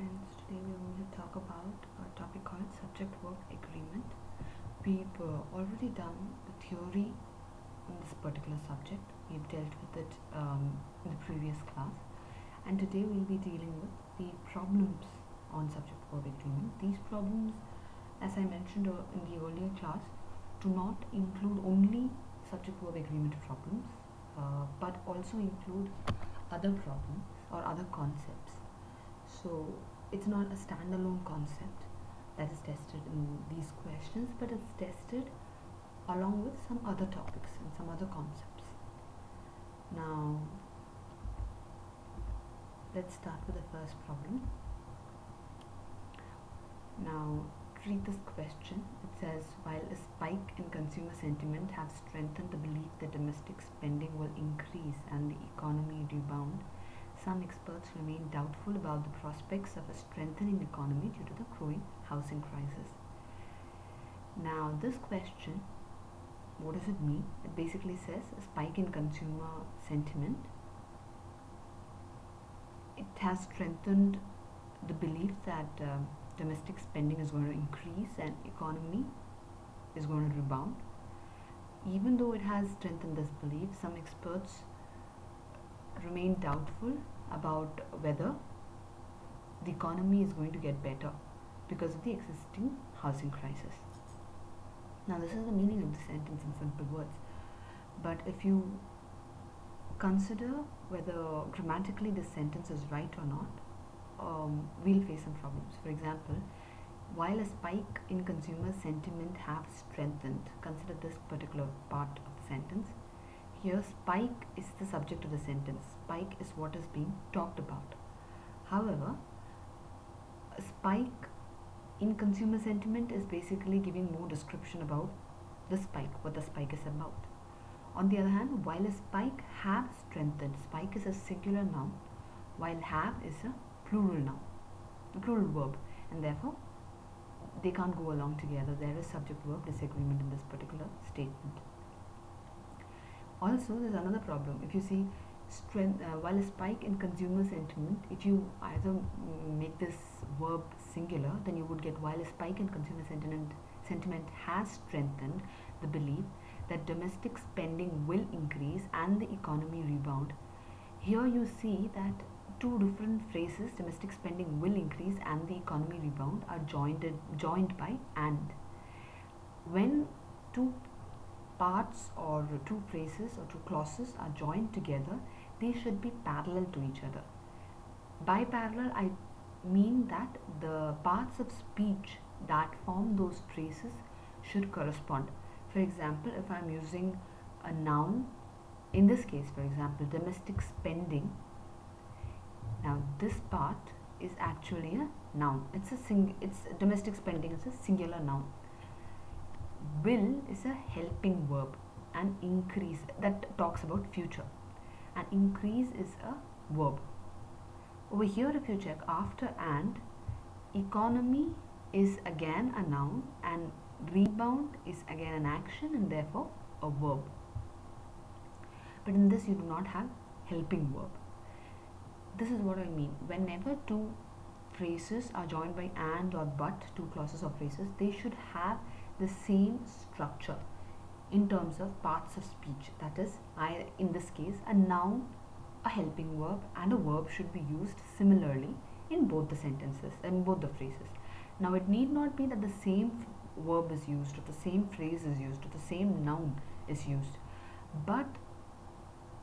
friends, today we're going to talk about a topic called subject-verb agreement. We've already done the theory on this particular subject. We've dealt with it in the previous class, and today we'll be dealing with the problems on subject-verb agreement. These problems, as I mentioned in the earlier class, do not include only subject-verb agreement problems, but also include other problems or other concepts. So it's not a standalone concept that is tested in these questions, but it's tested along with some other topics and some other concepts. Now let's start with the first problem. Now read this question. It says, while a spike in consumer sentiment has strengthened the belief that domestic spending will increase and the economy rebound, some experts remain doubtful about the prospects of a strengthening economy due to the growing housing crisis. Now this question, what does it mean? It basically says a spike in consumer sentiment. It has strengthened the belief that domestic spending is going to increase and economy is going to rebound. Even though it has strengthened this belief, some experts remain doubtful about whether the economy is going to get better because of the existing housing crisis. Now this is the meaning of the sentence in simple words, but if you consider whether grammatically this sentence is right or not, we'll face some problems. For example, while a spike in consumer sentiment have strengthened, consider this particular part of the sentence. Here spike is the subject of the sentence. Spike is what is being talked about. However, a spike in consumer sentiment is basically giving more description about the spike, what the spike is about. On the other hand, while a spike have strengthened, spike is a singular noun, while have is a plural noun, a plural verb, and therefore they can't go along together. There is subject-verb disagreement in this particular statement. Also, there's another problem. If you see while a spike in consumer sentiment, if you either make this verb singular, then you would get while a spike in consumer sentiment has strengthened the belief that domestic spending will increase and the economy rebound. Here you see that two different phrases, domestic spending will increase and the economy rebound, are joined by and. When two parts or two phrases or two clauses are joined together, they should be parallel to each other. By parallel, I mean that the parts of speech that form those phrases should correspond. For example, if I'm using a noun, in this case, for example, domestic spending, now this part is actually a noun. It's domestic spending is a singular noun. Will is a helping verb, and increase, that talks about future, and increase is a verb. Over here, if you check after and, economy is again a noun and rebound is again an action and therefore a verb. But in this you do not have helping verb. This is what I mean. Whenever two phrases are joined by and or but, two clauses or phrases, they should have the same structure in terms of parts of speech. That is, in this case, a noun, a helping verb, and a verb should be used similarly in both the sentences and both the phrases. Now it need not be that the same verb is used or the same phrase is used or the same noun is used, but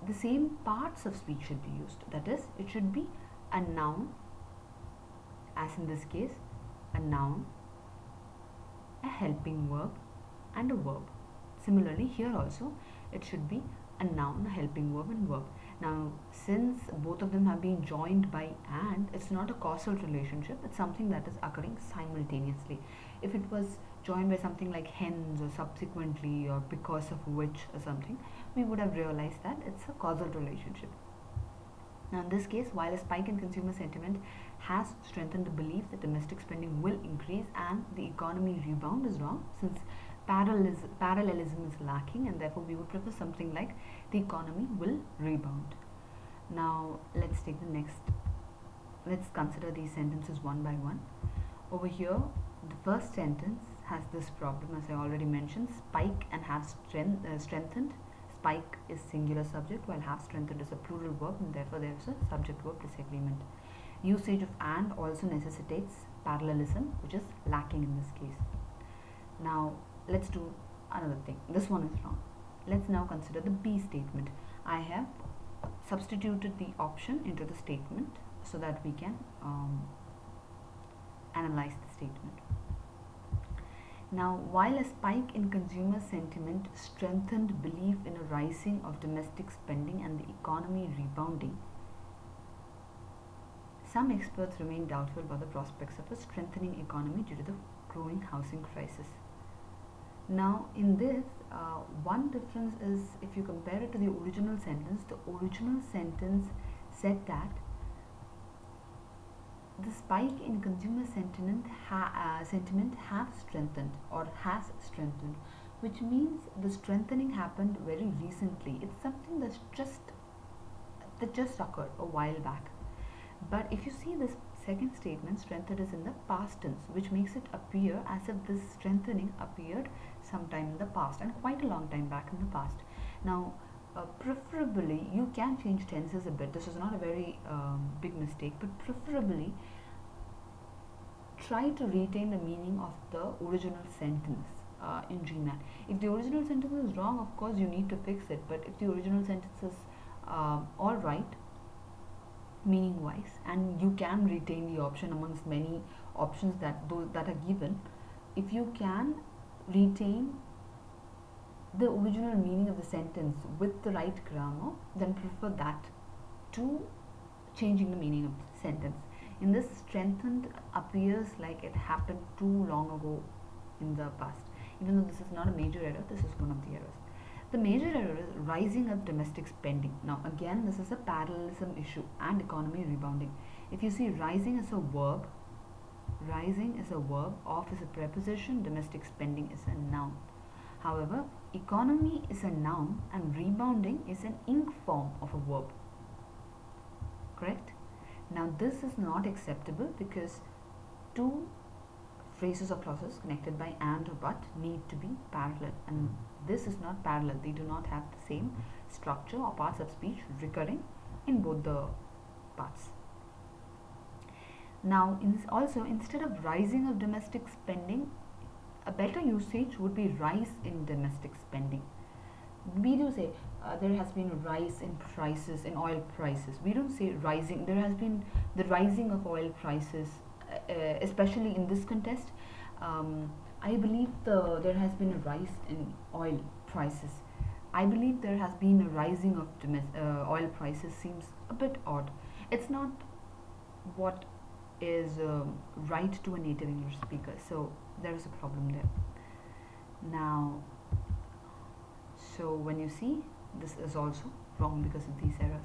the same parts of speech should be used. That is, it should be a noun, as in this case, a noun, a helping verb, and a verb. Similarly, here also it should be a noun, a helping verb, and verb. Now, since both of them have been joined by and, it's not a causal relationship, it's something that is occurring simultaneously. If it was joined by something like hence or subsequently or because of which or something, we would have realized that it's a causal relationship. Now in this case, while a spike in consumer sentiment has strengthened the belief that domestic spending will increase and the economy rebound, is wrong, since parallelism is lacking, and therefore we would prefer something like the economy will rebound. Now let's take the next let's consider these sentences one by one. Over here, the first sentence has this problem, as I already mentioned: spike and have strengthened. Spike is singular subject, while have strengthened is a plural verb, and therefore there is a subject verb disagreement. Usage of and also necessitates parallelism, which is lacking in this case. Now let's do another thing. This one is wrong. Let's now consider the B statement. I have substituted the option into the statement so that we can analyze the statement. Now, while a spike in consumer sentiment strengthened belief in a rising of domestic spending and the economy rebounding, some experts remain doubtful about the prospects of a strengthening economy due to the growing housing crisis. Now, in this, one difference is, if you compare it to the original sentence said that the spike in consumer sentiment have strengthened or has strengthened, which means the strengthening happened very recently. It's something that just occurred a while back. But if you see this second statement, strengthened is in the past tense, which makes it appear as if this strengthening appeared sometime in the past, and quite a long time back in the past. Now, preferably, you can change tenses a bit. This is not a very big mistake, but preferably try to retain the meaning of the original sentence in GMAT. If the original sentence is wrong, of course you need to fix it, but if the original sentence is all right meaning wise, and you can retain the option amongst many options that are given, if you can retain the original meaning of the sentence with the right grammar, then prefer that to changing the meaning of the sentence. In this, strengthened appears like it happened too long ago in the past. Even though this is not a major error, this is one of the errors. The major error is rising of domestic spending. Now again, this is a parallelism issue and economy rebounding. If you see, rising is a verb, off is a preposition, domestic spending is a noun. However, economy is a noun and rebounding is an ing form of a verb. Correct? Now this is not acceptable because two phrases or clauses connected by and or but need to be parallel, and this is not parallel. They do not have the same structure or parts of speech recurring in both the parts. Now, also, instead of rising of domestic spending, a better usage would be rise in domestic spending. We do say there has been a rise in prices, in oil prices. We don't say rising. There has been the rising of oil prices, especially in this context. I believe there has been a rise in oil prices. I believe there has been a rising of oil prices seems a bit odd. It's not what is right to a native English speaker, so there is a problem there. Now, so when you see, this is also wrong because of these errors.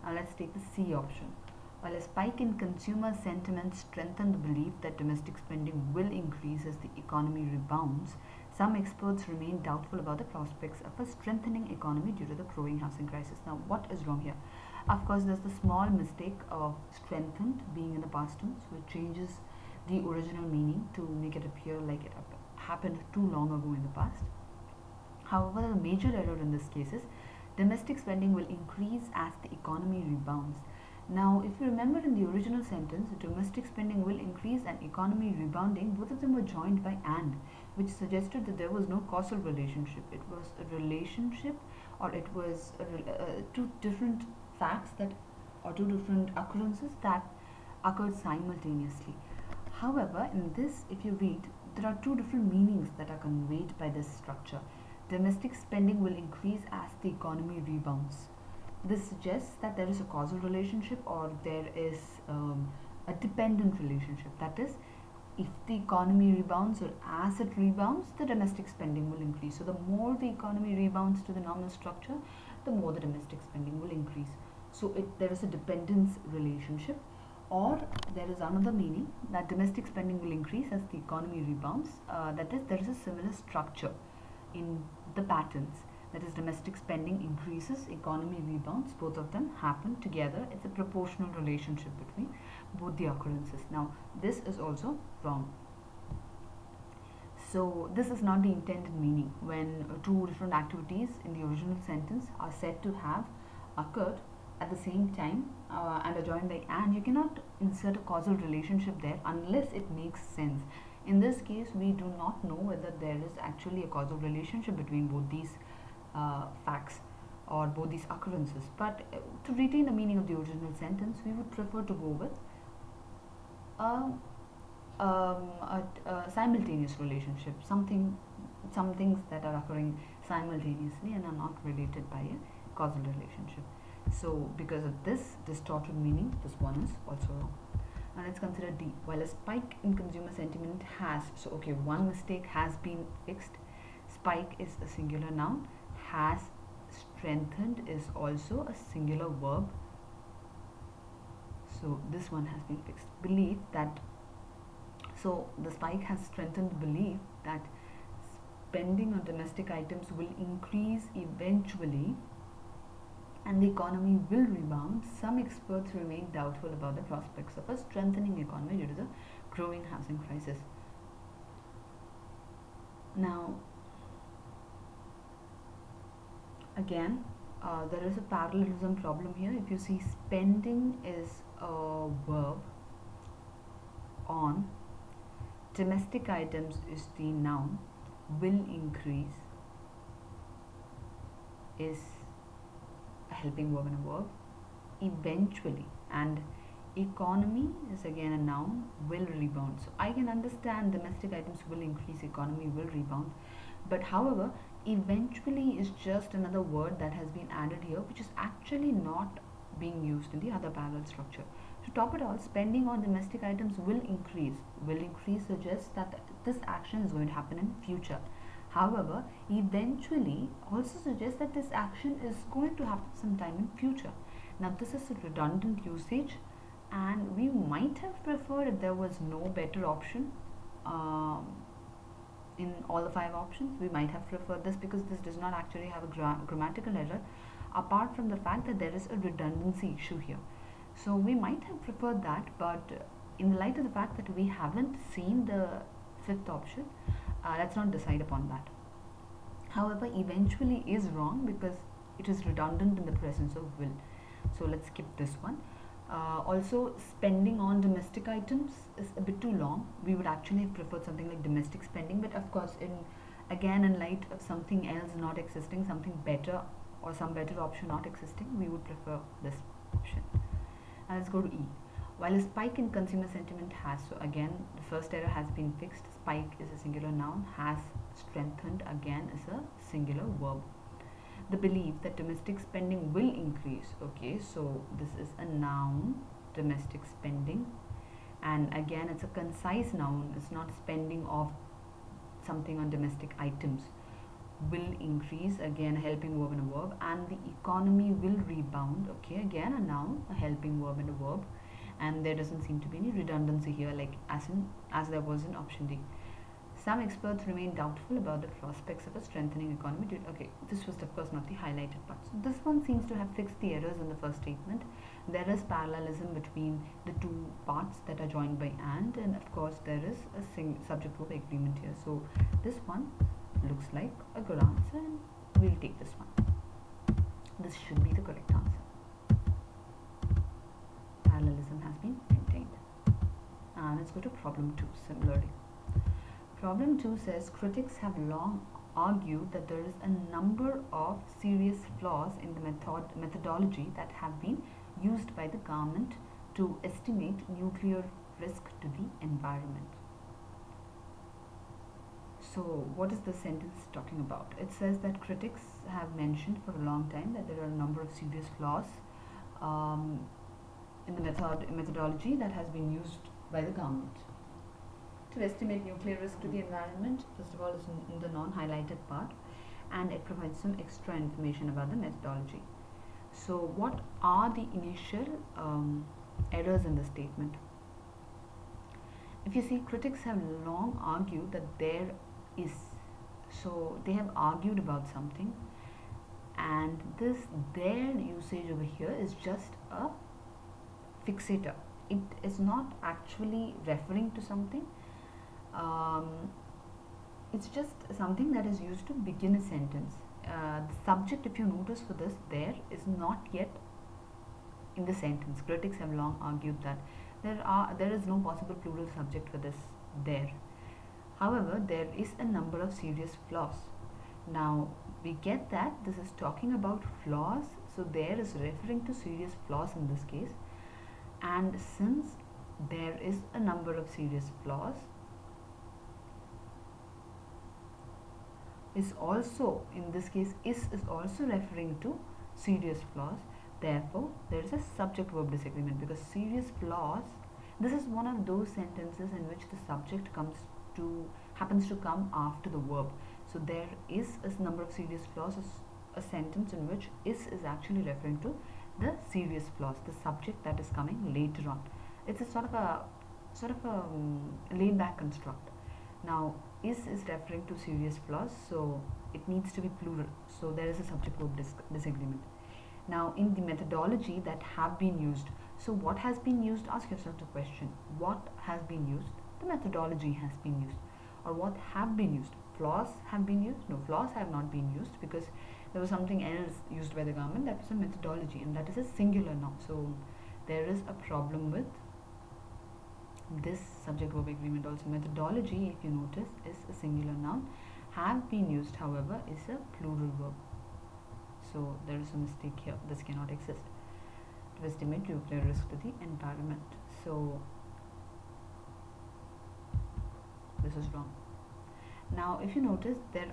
Now let's take the C option. While a spike in consumer sentiment strengthened the belief that domestic spending will increase as the economy rebounds, some experts remain doubtful about the prospects of a strengthening economy due to the growing housing crisis. Now, what is wrong here? Of course, there's the small mistake of strengthened being in the past tense, which changes the original meaning to make it appear like it happened too long ago in the past. However, the major error in this case is domestic spending will increase as the economy rebounds. Now, if you remember in the original sentence, domestic spending will increase and economy rebounding, both of them were joined by and, which suggested that there was no causal relationship. It was a relationship, or it was two different facts or two different occurrences that occurred simultaneously. However, in this, if you read, there are two different meanings that are conveyed by this structure. Domestic spending will increase as the economy rebounds. This suggests that there is a causal relationship, or there is a dependent relationship. That is, if the economy rebounds, or as it rebounds, the domestic spending will increase. So the more the economy rebounds to the normal structure, the more the domestic spending will increase. So there is a dependence relationship. Or there is another meaning that domestic spending will increase as the economy rebounds. That is, there is a similar structure in the patterns. That is, domestic spending increases, economy rebounds, both of them happen together. It's a proportional relationship between both the occurrences. Now this is also wrong. So this is not the intended meaning when two different activities in the original sentence are said to have occurred at the same time and are joined by and. You cannot insert a causal relationship there unless it makes sense. In this case, we do not know whether there is actually a causal relationship between both these facts or both these occurrences. But to retain the meaning of the original sentence, we would prefer to go with a simultaneous relationship, some things that are occurring simultaneously and are not related by a causal relationship. So because of this distorted meaning, this one is also wrong. Now let's consider D. While a spike in consumer sentiment has, so okay, one mistake has been fixed. Spike is a singular noun. Has strengthened is also a singular verb. So this one has been fixed. Believe that, so the spike has strengthened the belief that spending on domestic items will increase eventually and the economy will rebound. Some experts remain doubtful about the prospects of a strengthening economy due to the growing housing crisis. Now, again, there is a parallelism problem here. If you see, spending is a verb, on domestic items is the noun, will increase is a helping verb and a verb, eventually, and economy is again a noun, will rebound. So I can understand domestic items will increase, economy will rebound, but however, eventually is just another word that has been added here, which is actually not being used in the other parallel structure. To top it all, spending on domestic items will increase. Will increase suggests that this action is going to happen in future. However, eventually also suggests that this action is going to happen sometime in future. Now this is a redundant usage, and we might have preferred if there was no better option in all the 5 options. We might have preferred this because this does not actually have a grammatical error, apart from the fact that there is a redundancy issue here. So we might have preferred that, but in the light of the fact that we haven't seen the 5th option, let's not decide upon that. However, eventually is wrong because it is redundant in the presence of will. So let's skip this one. Also, spending on domestic items is a bit too long. We would actually have preferred something like domestic spending, but of course, in light of something else not existing, something better or some better option not existing, we would prefer this option. Now let's go to E. While a spike in consumer sentiment has, so again the first error has been fixed. Spike is a singular noun, has strengthened again is a singular verb. The belief that domestic spending will increase, okay, so this is a noun, domestic spending, and again it's a concise noun, it's not spending of something on domestic items. Will increase, again a helping verb and a verb, and the economy will rebound, okay, again a noun, a helping verb and a verb, and there doesn't seem to be any redundancy here like as there was in option D. Some experts remain doubtful about the prospects of a strengthening economy. Okay, this was of course not the highlighted part. So this one seems to have fixed the errors in the first statement. There is parallelism between the two parts that are joined by and of course there is a subject-verb agreement here. So this one looks like a good answer, and we'll take this one. This should be the correct answer. Parallelism has been maintained. Let's go to problem 2 similarly. Problem 2 says critics have long argued that there is a number of serious flaws in the methodology that have been used by the government to estimate nuclear risk to the environment. So what is the sentence talking about? It says that critics have mentioned for a long time that there are a number of serious flaws in the methodology that has been used by the government to estimate nuclear risk to the environment. First of all, is in the non-highlighted part, and it provides some extra information about the methodology. So what are the initial errors in the statement? If you see, critics have long argued that there is, so they have argued about something, and this their usage over here is just a fixator. it is not actually referring to something. It's just something that is used to begin a sentence. The subject, if you notice for this, there is not yet in the sentence. Critics have long argued that there is no possible plural subject for this there. However, there is a number of serious flaws. Now we get that this is talking about flaws, so there is referring to serious flaws in this case. And since there is a number of serious flaws, is also, in this case, is also referring to serious flaws. Therefore, there is a subject verb disagreement, because serious flaws, this is one of those sentences in which the subject happens to come after the verb. So there is a number of serious flaws, a sentence in which is actually referring to the serious flaws, the subject that is coming later on. It's a sort of a laid back construct. Now is referring to serious flaws, so it needs to be plural, so there is a subject verb disagreement. Now in the methodology that have been used, so what has been used? Ask yourself the question, what has been used? The methodology has been used. Or what have been used? Flaws have been used? No, flaws have not been used, because there was something else used by the government, that was a methodology, and that is a singular noun. So there is a problem with this subject verb agreement also. Methodology, if you notice, is a singular noun. Have been used, however, is a plural verb. So there is a mistake here. This cannot exist. To estimate nuclear risk to the environment. So this is wrong. Now if you notice, there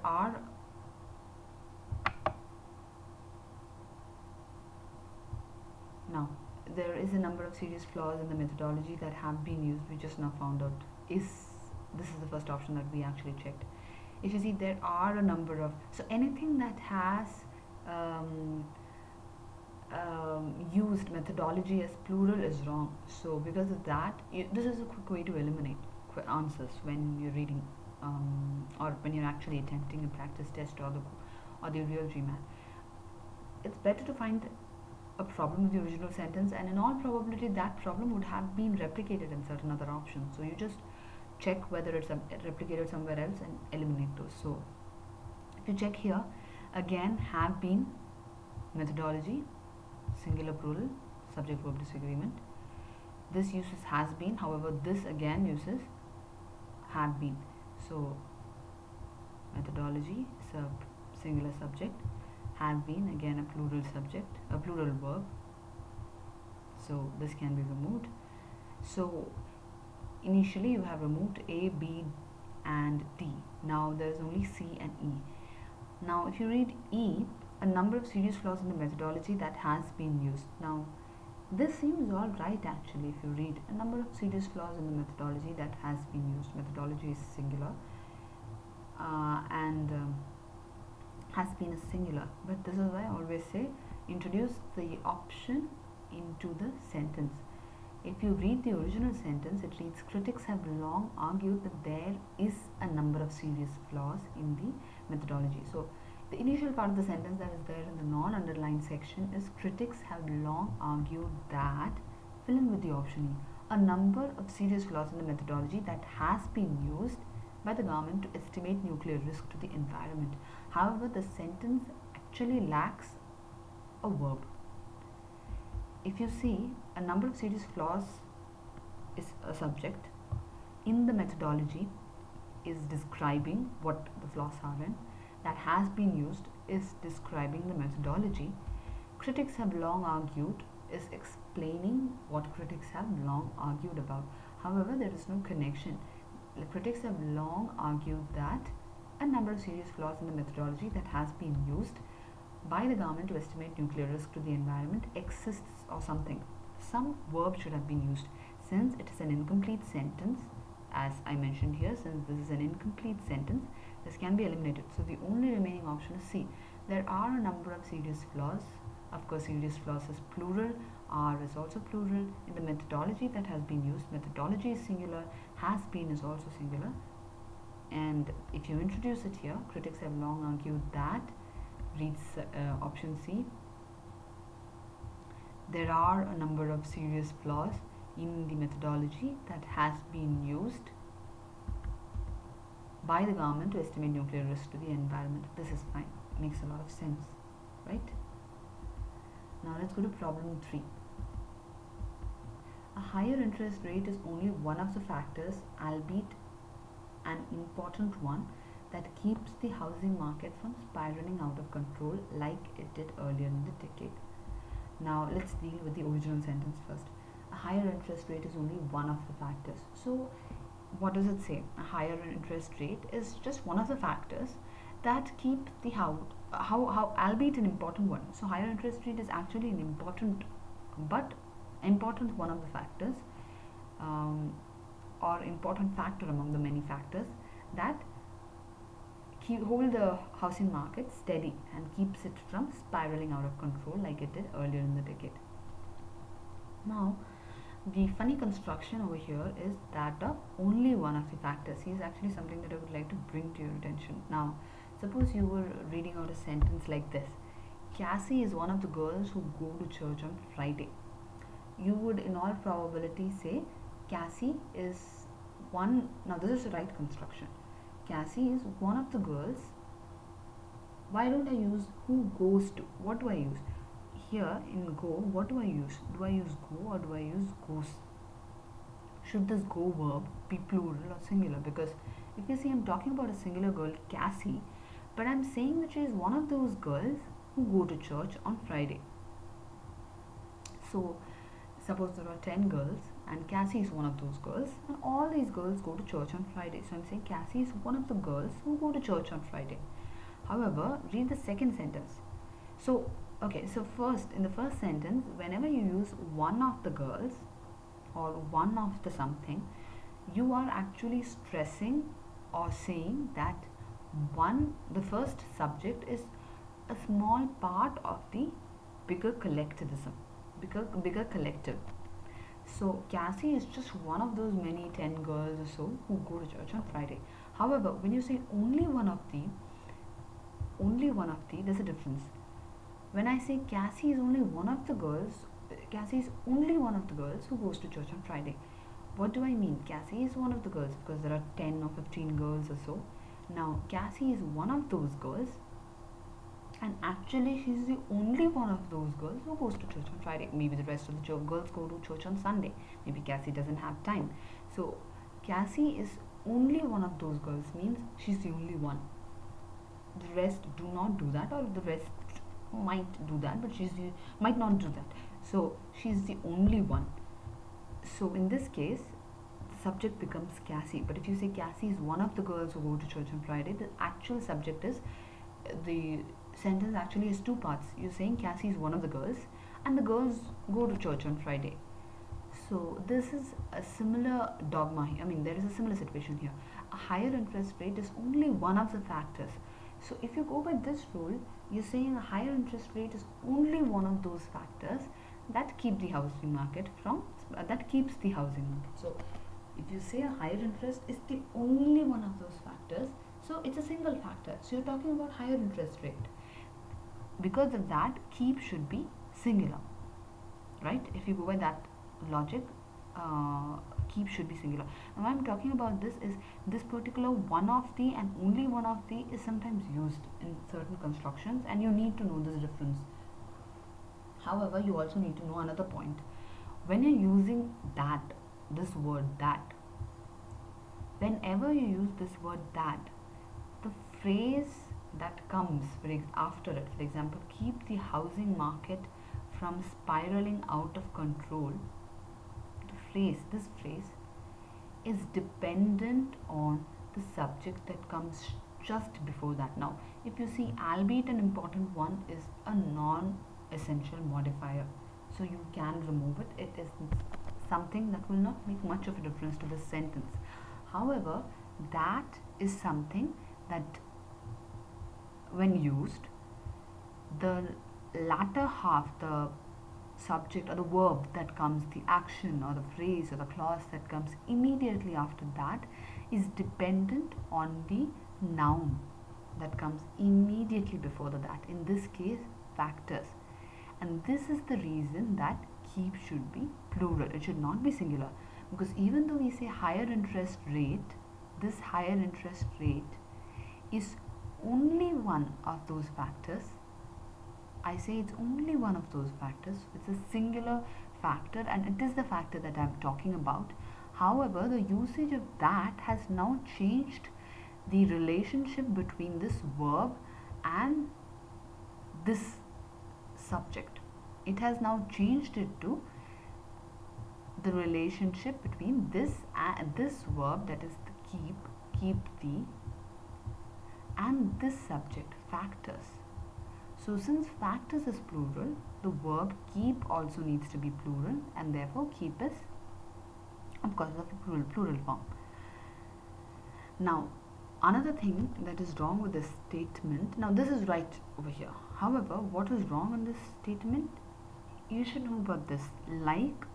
is a number of serious flaws in the methodology that have been used. We just now found out this is the first option that we actually checked. If you see, there are a number of, so anything that has used methodology as plural is wrong. So because of that, this is a quick way to eliminate answers when you're reading or when you're actually attempting a practice test or the real GMAT. It's better to find a problem with the original sentence, and in all probability that problem would have been replicated in certain other options. So you just check whether it's replicated somewhere else and eliminate those. So if you check here, again, have been, methodology, singular plural, subject verb disagreement. This uses has been, however this again uses had been. So methodology is a singular subject, have been again a plural subject, a plural verb. So this can be removed. So initially you have removed A, B and D. Now there is only C and E. Now if you read E, a number of serious flaws in the methodology that has been used. Now this seems all right actually. If you read, a number of serious flaws in the methodology that has been used. Methodology is singular and has been a singular, but this is why I always say introduce the option into the sentence. If you read the original sentence, it reads, critics have long argued that there is a number of serious flaws in the methodology. So the initial part of the sentence that is there in the non-underlined section is, critics have long argued that, fill in with the option E, a number of serious flaws in the methodology that has been used by the government to estimate nuclear risk to the environment. However, the sentence actually lacks a verb. If you see, a number of serious flaws is a subject. In the methodology is describing what the flaws are in. That has been used is describing the methodology. Critics have long argued is explaining what critics have long argued about. However, there is no connection. The critics have long argued that a number of serious flaws in the methodology that has been used by the government to estimate nuclear risk to the environment exists, or something. Some verb should have been used. Since it is an incomplete sentence, as I mentioned here, since this is an incomplete sentence, this can be eliminated. So the only remaining option is C. There are a number of serious flaws. Of course, serious flaws is plural, are is also plural. In the methodology that has been used, methodology is singular, has been is also singular. And if you introduce it here, critics have long argued that, reads option C. There are a number of serious flaws in the methodology that has been used by the government to estimate nuclear risk to the environment. This is fine, makes a lot of sense, right? Now let's go to problem 3. A higher interest rate is only one of the factors, albeit an important one, that keeps the housing market from spiraling out of control like it did earlier in the decade. Now let's deal with the original sentence first. A higher interest rate is only one of the factors. So what does it say? A higher interest rate is just one of the factors that keep the how albeit an important one. So higher interest rate is actually an important one of the factors, or important factor among the many factors that hold the housing market steady and keeps it from spiraling out of control like it did earlier in the decade. Now the funny construction over here is that only one of the factors is actually something that I would like to bring to your attention. Now suppose you were reading out a sentence like this: Cassie is one of the girls who go to church on Friday. You would in all probability say Cassie is one. Now this is the right construction. Cassie is one of the girls. Why don't I use who goes to? What do I use? Here in go, what do I use? Do I use go or do I use goes? Should this go verb be plural or singular? Because if you see, I'm talking about a singular girl, Cassie, but I'm saying that she is one of those girls who go to church on Friday. So suppose there are 10 girls and Cassie is one of those girls, and all these girls go to church on Friday. So I'm saying Cassie is one of the girls who go to church on Friday. However, read the second sentence. So first, in the first sentence, whenever you use one of the girls or one of the something, you are actually stressing or saying that the first subject is a small part of the bigger collectivism, bigger collective. So Cassie is just one of those many 10 girls or so who go to church on Friday. However, when you say only one of the, there's a difference. When I say Cassie is only one of the girls, Cassie is only one of the girls who goes to church on Friday. What do I mean? Cassie is one of the girls because there are 10 or 15 girls or so. Now Cassie is one of those girls, and actually she's the only one of those girls who goes to church on Friday. Maybe the rest of the girls go to church on Sunday. Maybe Cassie doesn't have time. So Cassie is only one of those girls means she's the only one. The rest do not do that, or the rest might do that, but might not do that. So she's the only one. So in this case, the subject becomes Cassie. But if you say Cassie is one of the girls who go to church on Friday, the actual subject is, the sentence actually has two parts. You're saying Cassie is one of the girls and the girls go to church on Friday. So this is a similar dogma. I mean, there is a similar situation here. A higher interest rate is only one of the factors. So if you go by this rule, you're saying a higher interest rate is only one of those factors that keep the housing market So if you say a higher interest is the only one of those factors, so it's a single factor. So you're talking about higher interest rate. Because of that, keep should be singular, right? If you go by that logic, keep should be singular. Now why I'm talking about this is this particular one of the and only one of the is sometimes used in certain constructions, and you need to know this difference. However, you also need to know another point. When you're using that, this word that, whenever you use this word that, the phrase that comes after it, for example, keep the housing market from spiraling out of control, this phrase is dependent on the subject that comes just before that. Now if you see, albeit an important one is a non-essential modifier, so you can remove it. It is something that will not make much of a difference to this sentence. However, that is something that when used, the latter half, the subject or the verb that comes, the action or the phrase or the clause that comes immediately after that is dependent on the noun that comes immediately before that, in this case factors. And this is the reason that keep should be plural. It should not be singular, because even though we say higher interest rate, this higher interest rate is only one of those factors. I say it's only one of those factors. It's a singular factor, and it is the factor that I'm talking about. However, the usage of that has now changed the relationship between this verb and this subject. It has now changed it to the relationship between this and this verb, that is the keep the, and this subject, factors. So since factors is plural, the verb keep also needs to be plural, and therefore keep is of course of a plural form. Now another thing that is wrong with this statement, now this is right over here, however what is wrong in this statement, you should know about this. Like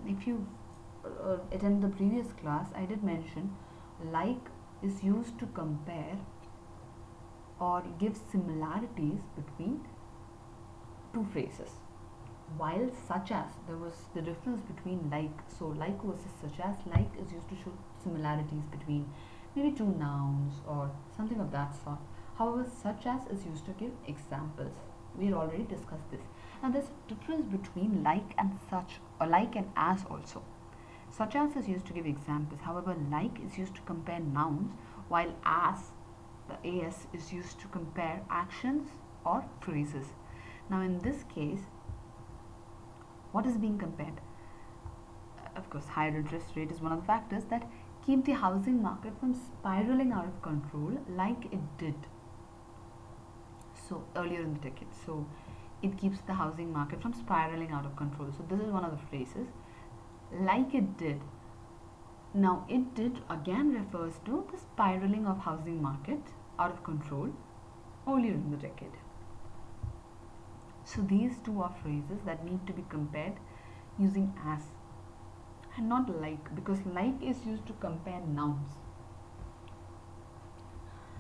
if you attend the previous class, I did mention like is used to compare or give similarities between two phrases, while such as, there was the difference between like. So like versus such as, like is used to show similarities between maybe two nouns or something of that sort. However, such as is used to give examples. We had already discussed this. Now there's a difference between like and such, or like and as also. Such as is used to give examples. However, like is used to compare nouns, while as, the as, is used to compare actions or phrases. Now in this case, what is being compared? Of course, higher interest rate is one of the factors that keep the housing market from spiraling out of control like it did so earlier in the decade. So it keeps the housing market from spiraling out of control. So this is one of the phrases, like it did. Now it did again refers to the spiraling of housing market out of control earlier in the decade. So these two are phrases that need to be compared using as and not like, because like is used to compare nouns,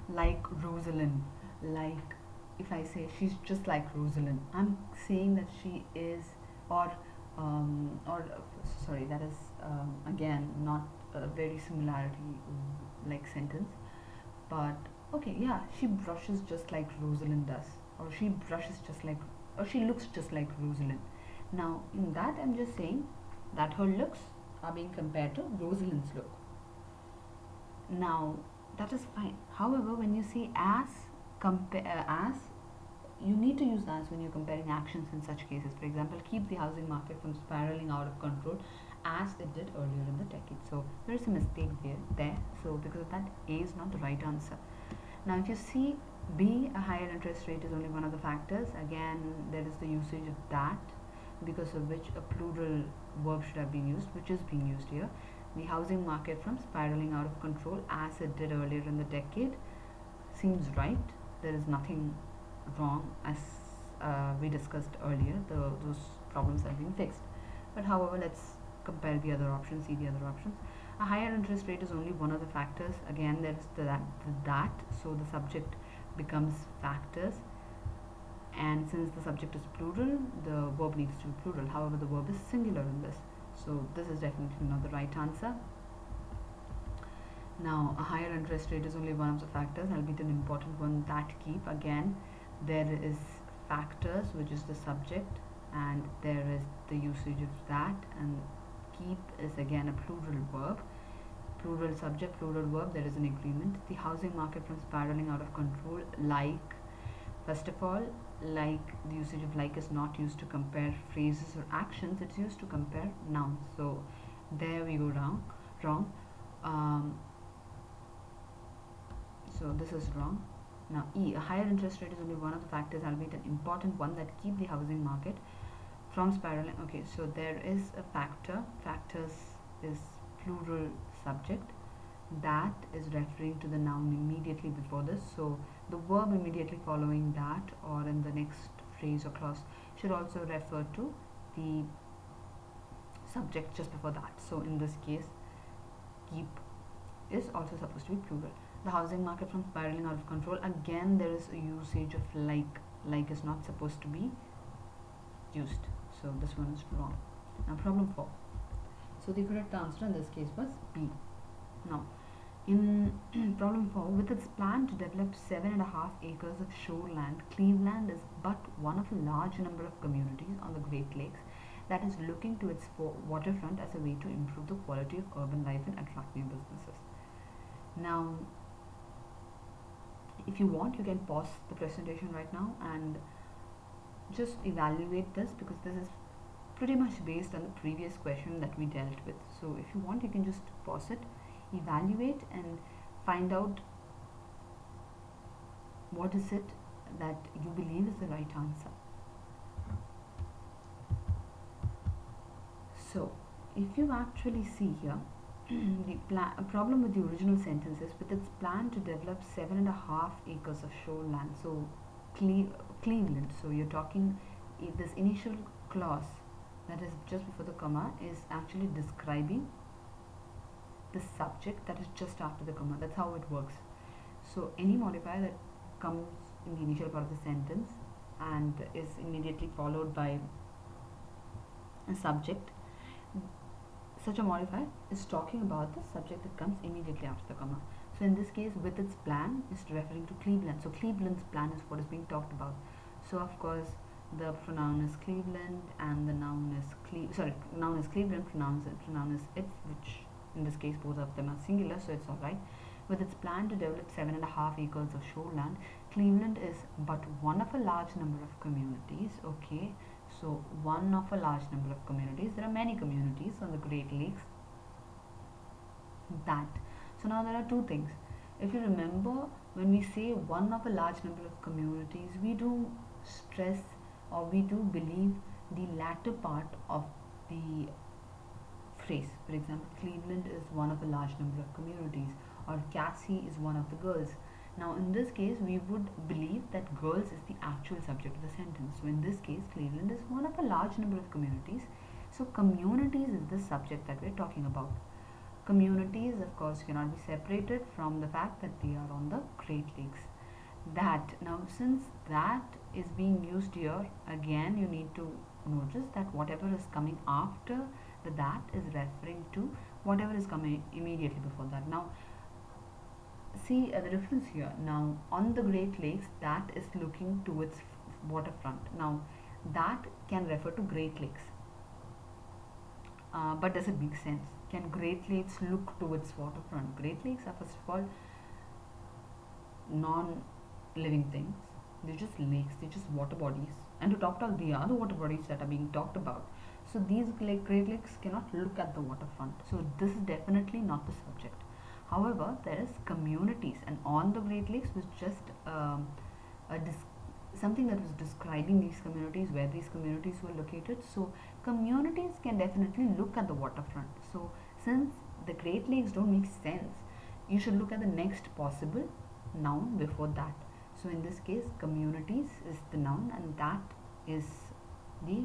like Rosalind. Like if I say she's just like Rosalind, I'm saying that she is, or sorry, that is again not a very similarity like sentence, but okay, yeah, she brushes just like Rosalind does, or she brushes just like, or she looks just like Rosalind. Now in that I'm just saying that her looks are being compared to Rosalind's look. Now that is fine. However, when you say as, as, you need to use as when you're comparing actions in such cases. For example, keep the housing market from spiraling out of control as it did earlier in the decade. So there is a mistake there. So because of that, A is not the right answer. Now if you see B, a higher interest rate is only one of the factors. Again, there is the usage of that, because of which a plural verb should have been used, which is being used here. The housing market from spiraling out of control as it did earlier in the decade seems right. There is nothing wrong, as we discussed earlier. Those problems have been fixed. But however, let's compare the other options, see the other options. A higher interest rate is only one of the factors. Again, there is the that, so the subject becomes factors, and since the subject is plural, the verb needs to be plural. However, the verb is singular in this, so this is definitely not the right answer. Now a higher interest rate is only one of the factors, albeit an important one, that keep. Again, there is factors, which is the subject, and there is the usage of that, and keep is again a plural verb, plural subject, plural verb. There is an agreement. The housing market from spiraling out of control, like, first of all, like, the usage of like is not used to compare phrases or actions, it's used to compare nouns. So there we go wrong. So this is wrong. Now E, a higher interest rate is only one of the factors, albeit an important one, that keep the housing market from spiraling. Okay, so there is a factor. Factors is plural subject. That is referring to the noun immediately before this. So the verb immediately following that, or in the next phrase or clause, should also refer to the subject just before that. So in this case, keep is also supposed to be plural. The housing market from spiraling out of control, again there is a usage of like is not supposed to be used, so this one is wrong. Now problem 4. So the correct answer in this case was B. Now in problem 4, with its plan to develop 7.5 acres of shoreland, Cleveland is but one of a large number of communities on the Great Lakes that is looking to its waterfront as a way to improve the quality of urban life and attract new businesses. Now, if you want, you can pause the presentation right now and just evaluate this, because this is pretty much based on the previous question that we dealt with. So if you want, you can just pause it, evaluate, and find out what is it that you believe is the right answer. So if you actually see here, the problem with the original sentence is, with its plan to develop 7.5 acres of shoreland. So Cleveland, so you're talking, this initial clause that is just before the comma is actually describing the subject that is just after the comma. That's how it works. So any modifier that comes in the initial part of the sentence and is immediately followed by a subject, such a modifier is talking about the subject that comes immediately after the comma. So in this case, with its plan is referring to Cleveland. So Cleveland's plan is what is being talked about. So of course the pronoun is Cleveland and the noun is noun is Cleveland, pronoun is it, which in this case both of them are singular, so it's alright. With its plan to develop 7.5 acres of shoreland, Cleveland is but one of a large number of communities. Okay, so one of a large number of communities. There are many communities on the Great Lakes. So now there are two things. If you remember, when we say one of a large number of communities, we do stress, or we do believe, the latter part of the phrase. For example, Cleveland is one of a large number of communities, or Cassie is one of the girls. Now in this case, we would believe that girls is the actual subject of the sentence. So in this case, Cleveland is one of a large number of communities. So communities is the subject that we're talking about. Communities, of course, cannot be separated from the fact that they are on the Great Lakes. Now since that is being used here, again you need to notice that whatever is coming after that is referring to whatever is coming immediately before that. Now see the difference here. Now on the Great Lakes, that is looking towards waterfront. Now that can refer to Great Lakes, but does it make sense? Can Great Lakes look towards waterfront? Great Lakes are first of all non-living things. They're just lakes, they're just water bodies, and to top it all, they are the water bodies that are being talked about. So these Great Lakes cannot look at the waterfront. So this is definitely not the subject. However, there is communities, and on the Great Lakes was just something that was describing these communities, where these communities were located. So communities can definitely look at the waterfront. So since the Great Lakes don't make sense, you should look at the next possible noun before that. So in this case, communities is the noun, and that is the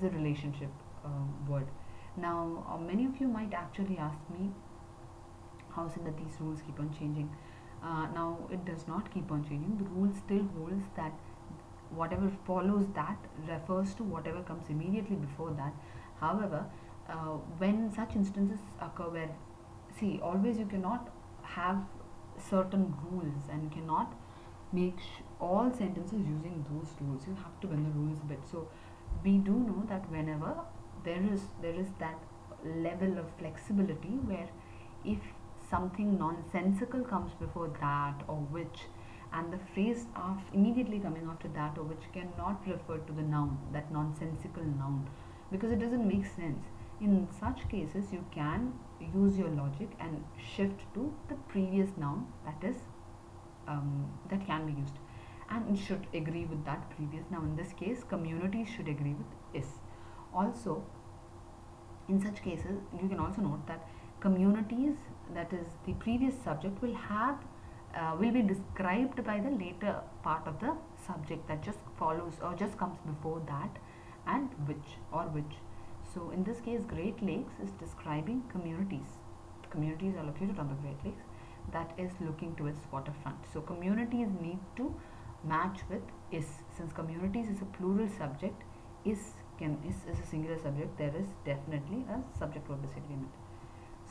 relationship word. Now many of you might actually ask me, how is it that these rules keep on changing? Now it does not keep on changing. The rule still holds that whatever follows that refers to whatever comes immediately before that. However, when such instances occur where, see, always you cannot have certain rules, and you cannot make all sentences using those rules. You have to bend the rules a bit. So we do know that whenever there is that level of flexibility, where if something nonsensical comes before that or which, and the phrase immediately coming after that or which cannot refer to the noun, that nonsensical noun, because it doesn't make sense. In such cases, you can use your logic and shift to the previous noun that is that can be used, and it should agree with that previous. Now in this case, communities should agree with is. Also, in such cases, you can also note that communities, that is the previous subject, will be described by the later part of the subject that just follows or just comes before that, and which or which. So in this case, Great Lakes is describing communities. Communities are located on the Great Lakes that is looking towards waterfront. So communities need to match with is. Since communities is a plural subject, is a singular subject, there is definitely a subject verb disagreement.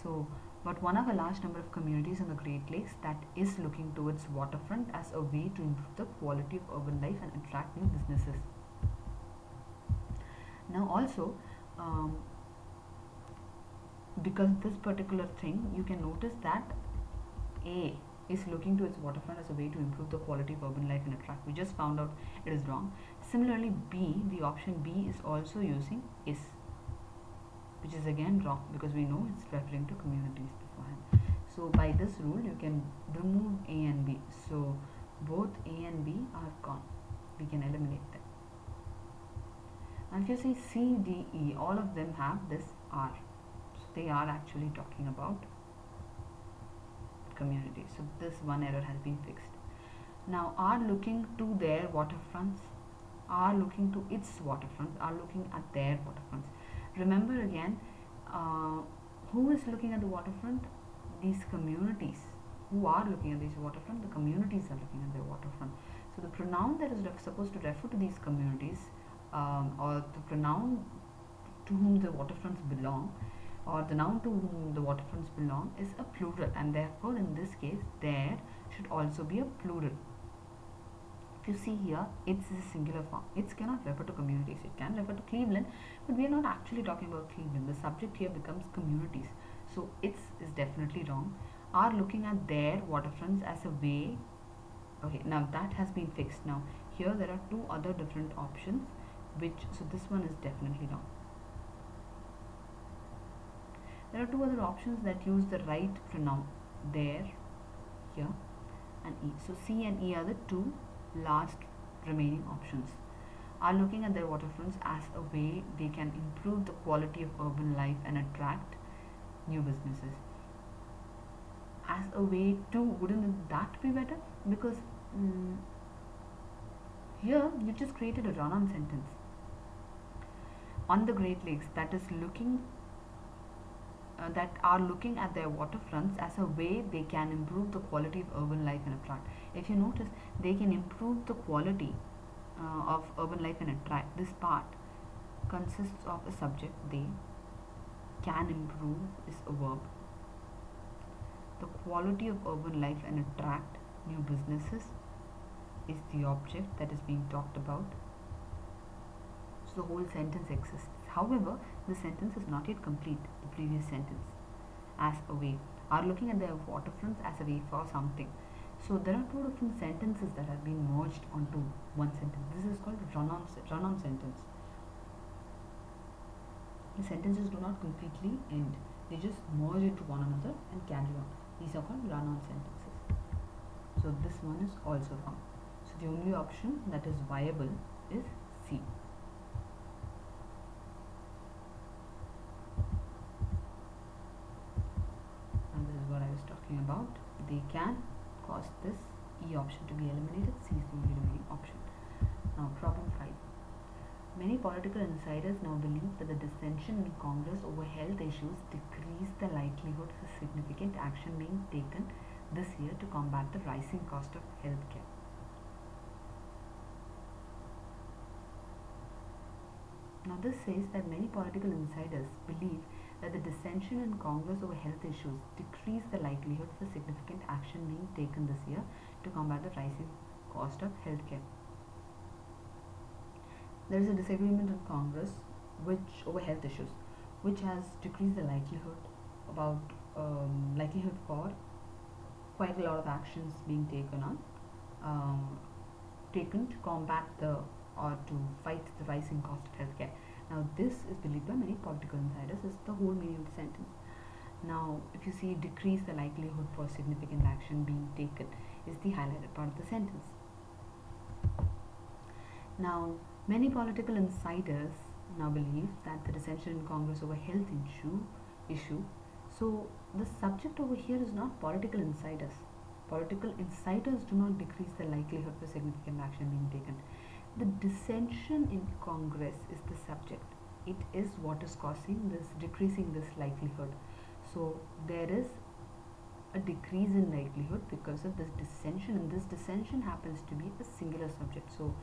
So, but one of a large number of communities in the Great Lakes that is looking towards waterfront as a way to improve the quality of urban life and attract new businesses. Now also, because this particular thing, you can notice that A is looking to its waterfront as a way to improve the quality of urban life and attract. We just found out it is wrong. Similarly, B, the option B is also using is, which is again wrong because we know it's referring to communities beforehand. So by this rule, you can remove A and B. So both A and B are gone. We can eliminate them. Now if you see C, D, E, all of them have this R. So they are actually talking about community. So this one error has been fixed. Now are looking to their waterfronts, are looking to its waterfronts, are looking at their waterfronts. Remember again, who is looking at the waterfront? These communities. Who are looking at these waterfront? The communities are looking at their waterfront. So the pronoun that is supposed to refer to these communities, or the pronoun to whom the waterfronts belong, or the noun to whom the waterfronts belong, is a plural, and therefore in this case there should also be a plural. If you see here, it's a singular form. It cannot refer to communities. It can refer to Cleveland, but we are not actually talking about Cleveland. The subject here becomes communities. So it's is definitely wrong. Are looking at their waterfronts as a way. Okay, now that has been fixed. Now here there are two other different options, so this one is definitely wrong. There are two other options that use the right pronoun, there, here, and E. So C and E are the two last remaining options. Are looking at their waterfronts as a way they can improve the quality of urban life and attract new businesses. As a way to, wouldn't that be better? Because here you just created a run-on sentence. On the Great Lakes, that is looking that are looking at their waterfronts as a way they can improve the quality of urban life and attract. If you notice, they can improve the quality of urban life and attract. This part consists of a subject, they. Can improve is a verb. The quality of urban life and attract new businesses is the object that is being talked about. So the whole sentence exists. However, the sentence is not yet complete, the previous sentence. As a way. Are looking at their waterfronts as a way for something. So there are two different sentences that have been merged onto one sentence. This is called run-on sentence. The sentences do not completely end. They just merge into one another and carry on. These are called run-on sentences. So this one is also wrong. So the only option that is viable is C. About they can cause this E option to be eliminated. C is the only remaining option. Now problem 5. Many political insiders now believe that the dissension in Congress over health issues decrease the likelihood for significant action being taken this year to combat the rising cost of healthcare. Now this says that many political insiders believe that the dissension in Congress over health issues decrease the likelihood for significant action being taken this year to combat the rising cost of healthcare. There is a disagreement in Congress over health issues, which has decreased the likelihood for quite a lot of actions being taken to combat or to fight the rising cost of healthcare. Now this is believed by many political insiders is the whole meaning of the sentence. Now if you see decrease the likelihood for significant action being taken is the highlighted part of the sentence. Now many political insiders now believe that the dissension in Congress over health issue. So the subject over here is not political insiders. Political insiders do not decrease the likelihood for significant action being taken. The dissension in Congress is the subject. It is what is causing this, decreasing this likelihood. So there is a decrease in likelihood because of this dissension, and this dissension happens to be a singular subject. So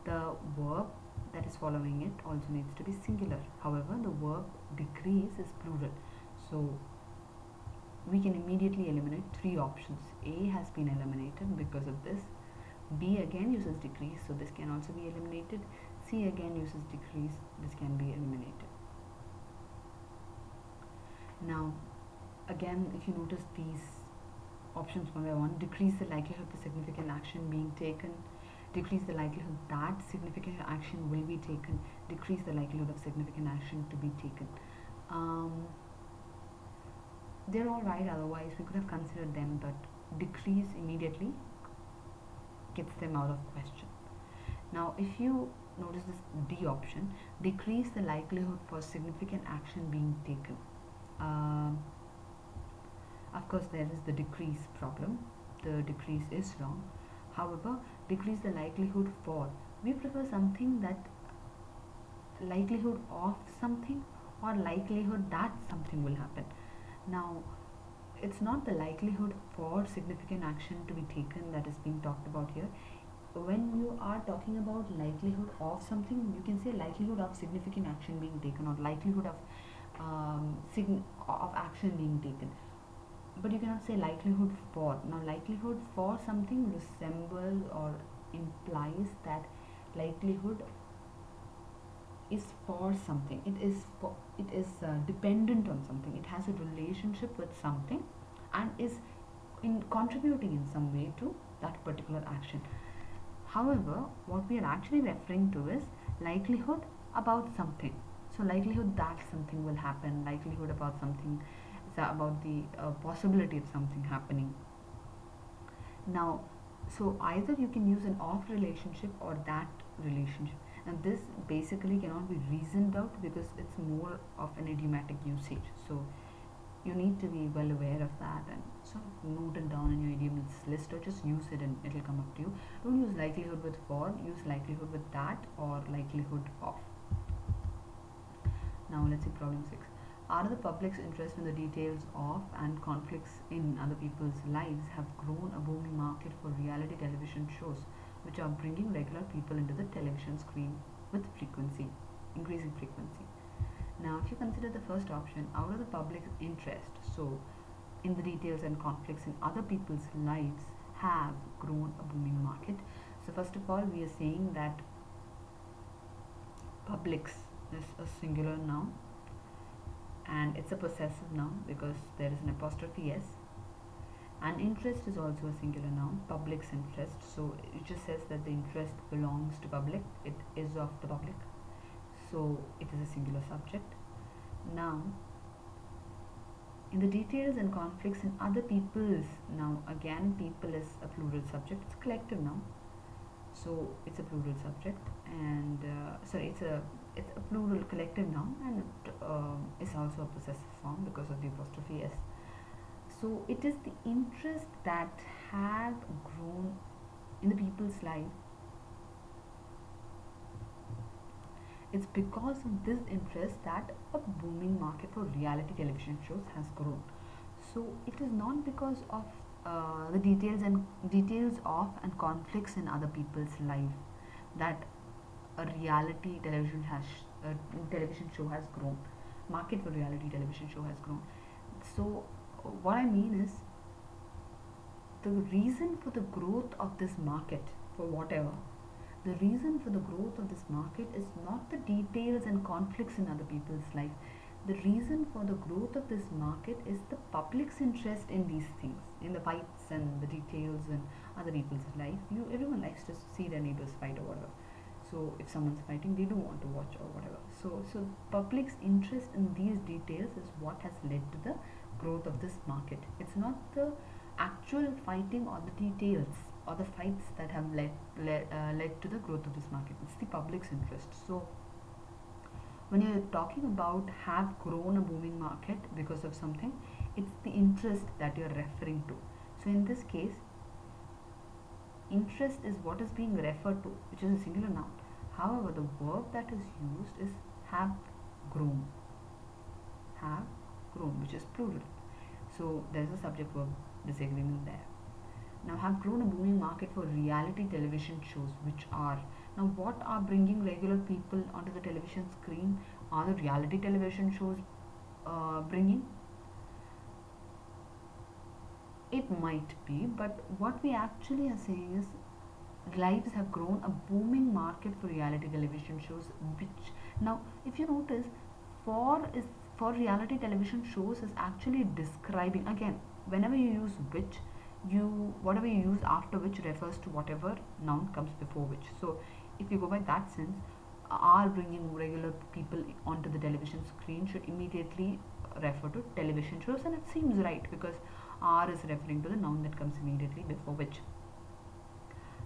the verb that is following it also needs to be singular. However, the verb decrease is plural. So we can immediately eliminate three options. A has been eliminated because of this. B again uses decrease, so this can also be eliminated. C again uses decrease, this can be eliminated. Now again, if you notice these options one by one: decrease the likelihood for significant action being taken, decrease the likelihood that significant action will be taken, decrease the likelihood of significant action to be taken. They're all right, otherwise we could have considered them, but decrease immediately gets them out of question. Now if you notice this D option, decrease the likelihood for significant action being taken. Of course there is the decrease problem, the decrease is wrong. However, decrease the likelihood for, we prefer something that likelihood of something or likelihood that something will happen. Now it's not the likelihood for significant action to be taken that is being talked about here. When you are talking about likelihood of something, you can say likelihood of significant action being taken or likelihood of action being taken, but you cannot say likelihood for. Now likelihood for something resembles or implies that likelihood is for something, it is dependent on something, it has a relationship with something and is contributing in some way to that particular action. However, what we are actually referring to is likelihood about something. So likelihood that something will happen, likelihood about something, is about the possibility of something happening. Now, so either you can use an of relationship or that relationship, and this basically cannot be reasoned out because it's more of an idiomatic usage. So you need to be well aware of that and sort of note it down in your idioms list, or just use it and it'll come up to you. Don't use likelihood with for, use likelihood with that or likelihood of. Now let's see problem 6. Are the public's interest in the details of and conflicts in other people's lives have grown a booming market for reality television shows which are bringing regular people into the television screen with increasing frequency? Now if you consider the first option, out of the public's interest, so in the details and conflicts in other people's lives have grown a booming market. So first of all, we are saying that publics is a singular noun and it's a possessive noun because there is an apostrophe s, and interest is also a singular noun, public's interest, so it just says that the interest belongs to public, it is of the public, so it is a singular subject. Now in the details and conflicts in other people's, now again people is a plural subject, it's a collective noun, so it's a plural subject, and it's a plural collective noun, and it is also a possessive form because of the apostrophe s. So it is the interest that have grown in the people's life. It's because of this interest that a booming market for reality television shows has grown. So it is not because of the details of and conflicts in other people's life that a reality television show has grown. Market for reality television show has grown. So what I mean is, the reason for the growth of this market, for whatever, the reason for the growth of this market is not the details and conflicts in other people's life. The reason for the growth of this market is the public's interest in these things, in the fights and the details in other people's life. Everyone likes to see their neighbors fight or whatever. So if someone's fighting, they do want to watch or whatever. So public's interest in these details is what has led to the growth of this market. It's not the actual fighting or the details or the fights that have led to the growth of this market. It's the public's interest. So when you're talking about have grown a booming market because of something, it's the interest that you're referring to. So in this case, interest is what is being referred to, which is a singular noun. However, the verb that is used is have grown, which is plural. So there is a subject verb disagreement there. Now, have grown a booming market for reality television shows, which are, now what are bringing regular people onto the television screen? Are the reality television shows bringing? It might be, but what we actually are saying is lives have grown a booming market for reality television shows, which, now if you notice, for is for reality television shows is actually describing, again, whenever you use which, you whatever you use after which refers to whatever noun comes before which. So if you go by that sense, are bringing regular people onto the television screen should immediately refer to television shows, and it seems right because are is referring to the noun that comes immediately before which.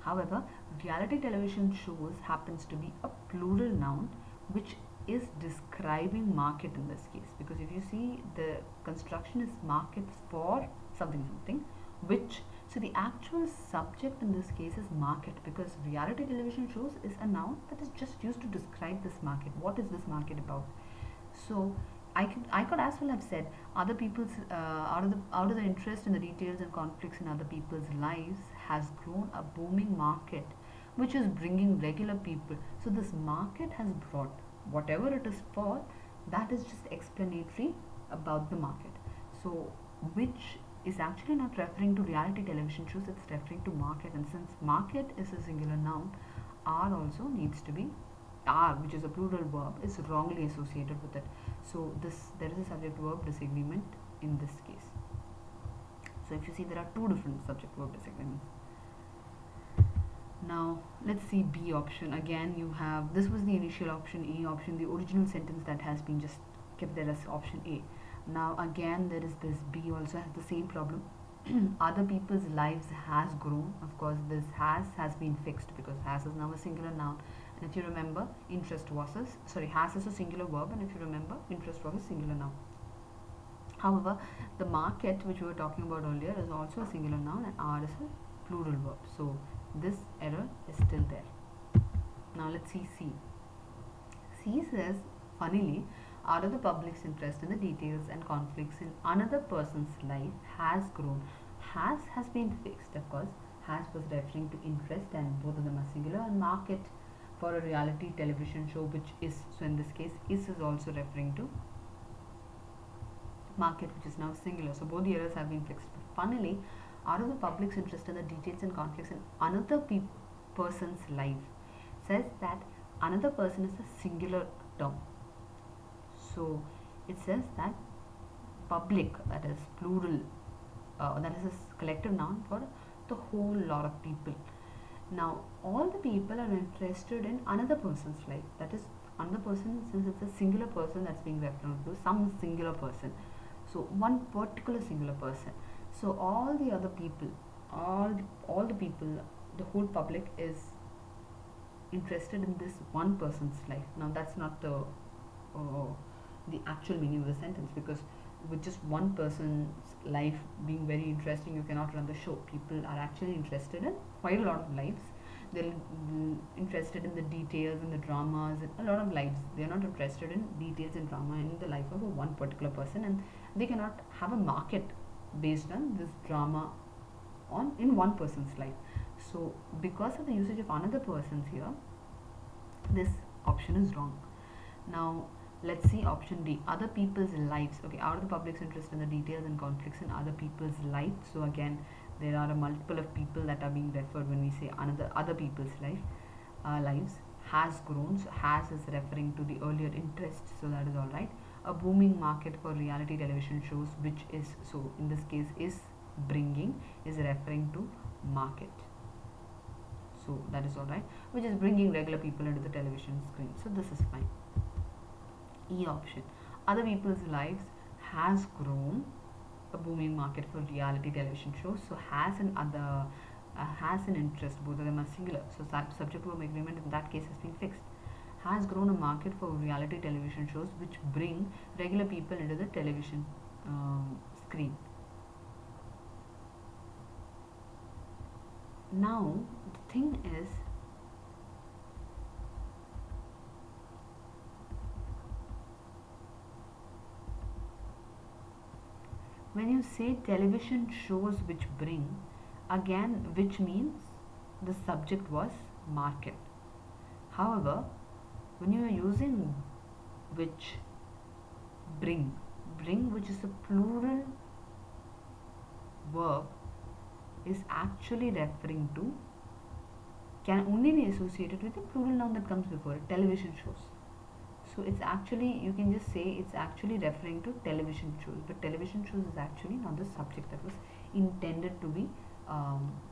However, reality television shows happens to be a plural noun which is describing market in this case, because if you see the construction is markets for something something, which, so the actual subject in this case is market, because reality television shows is a noun that is just used to describe this market. What is this market about? So I could as well have said other people's out of the interest in the details and conflicts in other people's lives has grown a booming market which is bringing regular people. So this market has brought whatever it is for, that is just explanatory about the market. So which is actually not referring to reality television shows, it's referring to market, and since market is a singular noun, are also needs to be, are, which is a plural verb, is wrongly associated with it. So there is a subject verb disagreement in this case. So if you see, there are two different subject verb disagreements. Now let's see B option. Again, you have, this was the initial option, A option, the original sentence that has been just kept there as option A. Now again there is this B also has the same problem. Other people's lives has grown. Of course this has been fixed because has is now a singular noun, and if you remember, interest was has is a singular verb, and if you remember, interest was a singular noun. However, the market which we were talking about earlier is also a singular noun, and are is a plural verb. So this error is still there. Now let's see C. C says, funnily, out of the public's interest in the details and conflicts in another person's life has grown. Has been fixed, of course. Has was referring to interest, and both of them are singular, and market for a reality television show, which is, so in this case, is also referring to market, which is now singular. So both the errors have been fixed. But funnily, out of the public's interest in the details and conflicts in another person's life, says that another person is a singular term. So it says that public, that is plural, that is a collective noun for the whole lot of people. Now all the people are interested in another person's life, that is another person, since it's a singular person that's being referred to, some singular person, so one particular singular person. So all the other people, all the people, the whole public is interested in this one person's life. Now that's not the actual meaning of the sentence, because with just one person's life being very interesting, you cannot run the show. People are actually interested in quite a lot of lives. They're interested in the details and the dramas and a lot of lives. They're not interested in details and drama in the life of one particular person, and they cannot have a market based on this drama in one person's life. So because of the usage of another person's here, this option is wrong. Now let's see option D, other people's lives. Okay, out of the public's interest in the details and conflicts in other people's lives. So again, there are a multiple of people that are being referred when we say other people's lives. Has grown, so has is referring to the earlier interest, so that is all right. A booming market for reality television shows, which is, so in this case is bringing, is referring to market, so that is all right, which is bringing regular people into the television screen, so this is fine. E option, other people's lives has grown a booming market for reality television shows. So has and other has an interest, both of them are singular, so subject verb agreement in that case has been fixed. Has grown a market for reality television shows which bring regular people into the television screen. Now the thing is, When you say television shows which bring, again which means the subject was market. However, when you are using which, bring which is a plural verb, is actually referring to, can only be associated with the plural noun that comes before it, television shows. So it's actually, you can just say it's actually referring to television shows, but television shows is actually not the subject that was intended to be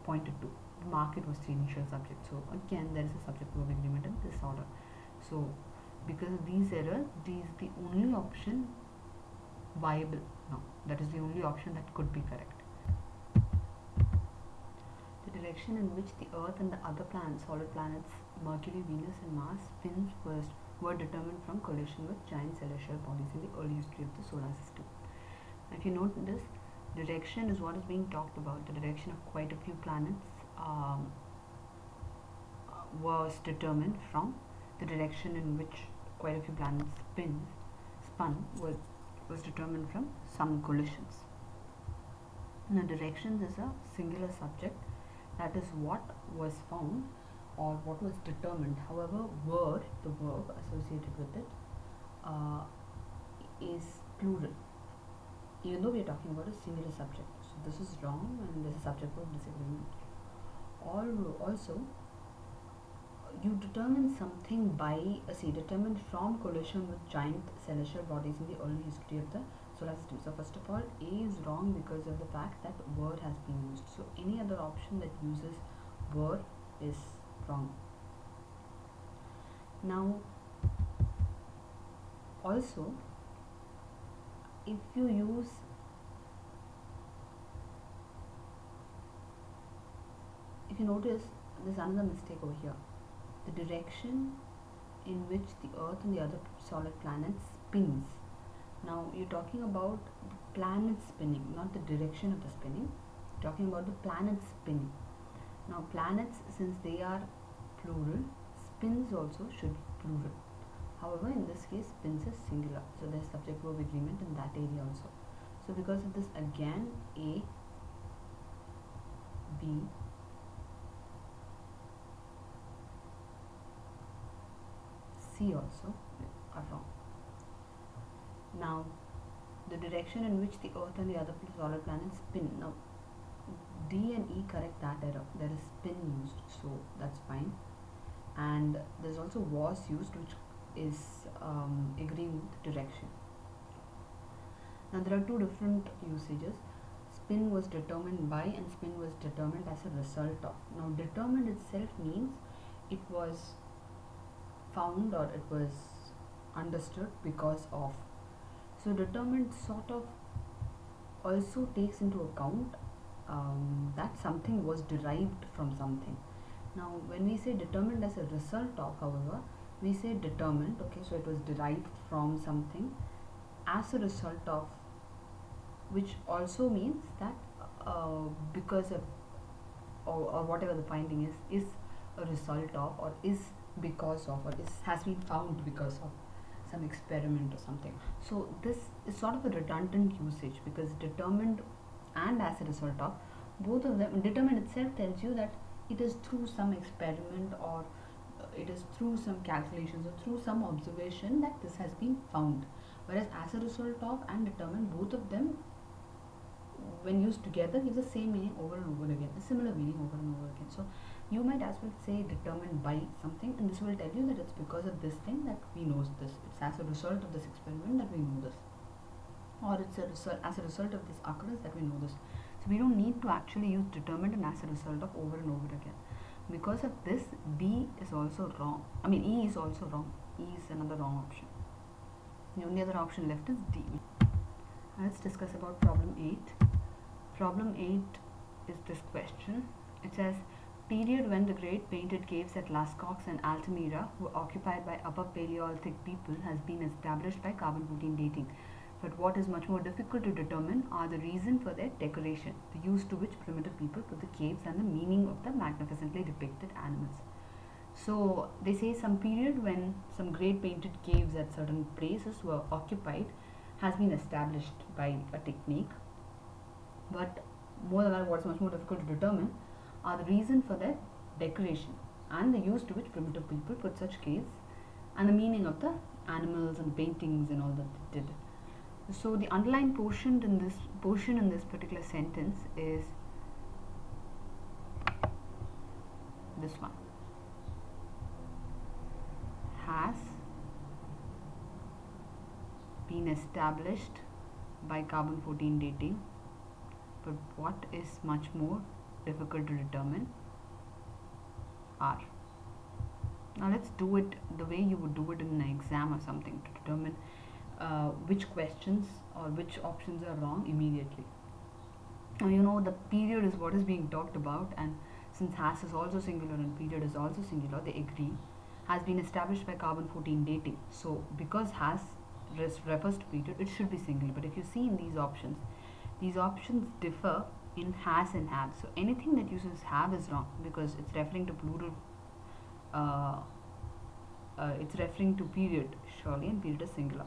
pointed to. The market was the initial subject. So again, there is a subject verb agreement in this order. So because of these errors, this is the only option viable now. That is the only option that could be correct. The direction in which the Earth and the other planets, solid planets, Mercury, Venus and Mars spins first were determined from collision with giant celestial bodies in the early history of the solar system. Now, if you note this, direction is what is being talked about. The direction of quite a few planets was determined from the direction in which quite a few planets spun was determined from some collisions. Now, directions is a singular subject. That is what was found or what was determined. However, the verb associated with it is plural, even though we are talking about a singular subject. So this is wrong, and there's a subject verb disagreement. Also, you determine something by determined from collision with giant celestial bodies in the early history of the solar system. So first of all, A is wrong because of the fact that word has been used. So any other option that uses word is wrong. Now, also, if you notice, there's another mistake over here. The direction in which the Earth and the other solid planets spins. Now, you're talking about the planet spinning, not the direction of the spinning. You're talking about the planet spinning. Now, planets, since they are plural, spins also should be plural. However, in this case, spins is singular. So, there's subject verb agreement in that area also. So, because of this, again, A, B, C also are wrong. Now, the direction in which the Earth and the other solid planets spin. Now, D and E correct that error. There is spin used, so that's fine. And there's also was used, which is agreeing with the direction. Now, there are two different usages. Spin was determined by and spin was determined as a result of. Now, determined itself means it was found or it was understood because of. So determined sort of also takes into account that something was derived from something. Now, when we say determined as a result of, however, we say determined, okay, so it was derived from something as a result of, which also means that because of or whatever the finding is a result of, or is because of, or has been found because of some experiment or something. So this is sort of a redundant usage, because determined and as a result of, both of them, determined itself tells you that it is through some experiment or it is through some calculations or through some observation that this has been found, whereas as a result of and determined, both of them when used together give the same meaning over and over again, a similar meaning over and over again. So you might as well say determined by something, and this will tell you that it's because of this thing that we know this, it's as a result of this experiment that we know this, or it's as a result of this occurrence that we know this. So we don't need to actually use determined and as a result of over and over again. Because of this, B is also wrong. E is also wrong. E is another wrong option. The only other option left is D. Let's discuss about problem 8. Problem 8 is this question. It says, period when the great painted caves at Lascaux and Altamira were occupied by Upper Paleolithic people has been established by carbon-14 dating. But what is much more difficult to determine are the reason for their decoration, the use to which primitive people put the caves, and the meaning of the magnificently depicted animals. So they say some period when some great painted caves at certain places were occupied has been established by a technique. But more than that, what is much more difficult to determine are the reason for their decoration and the use to which primitive people put such caves, and the meaning of the animals and paintings and all that they did. So the underlying portion in this particular sentence is this one: has been established by carbon-14 dating, but what is much more difficult to determine are. Now let's do it the way you would do it in an exam or something, to determine which questions or which options are wrong immediately. Now you know the period is what is being talked about, and since has is also singular and period is also singular, they agree. Has been established by carbon-14 dating. So because has refers to period, it should be singular. But if you see in these options differ in has and have. So anything that uses have is wrong because it's referring to plural. It's referring to period surely, and period is singular.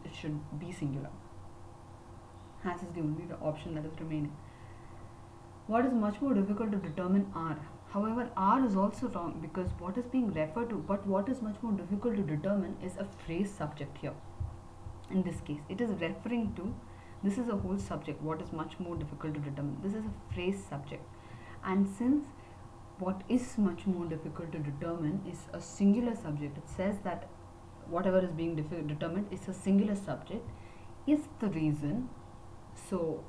It should be singular. Has is the only option that is remaining. What is much more difficult to determine are. However, are is also wrong because what is being referred to, but what is much more difficult to determine is a phrase subject here. In this case, it is referring to, this is a whole subject. What is much more difficult to determine? This is a phrase subject. And since what is much more difficult to determine is a singular subject, it says that whatever is being determined is a singular subject, is the reason. So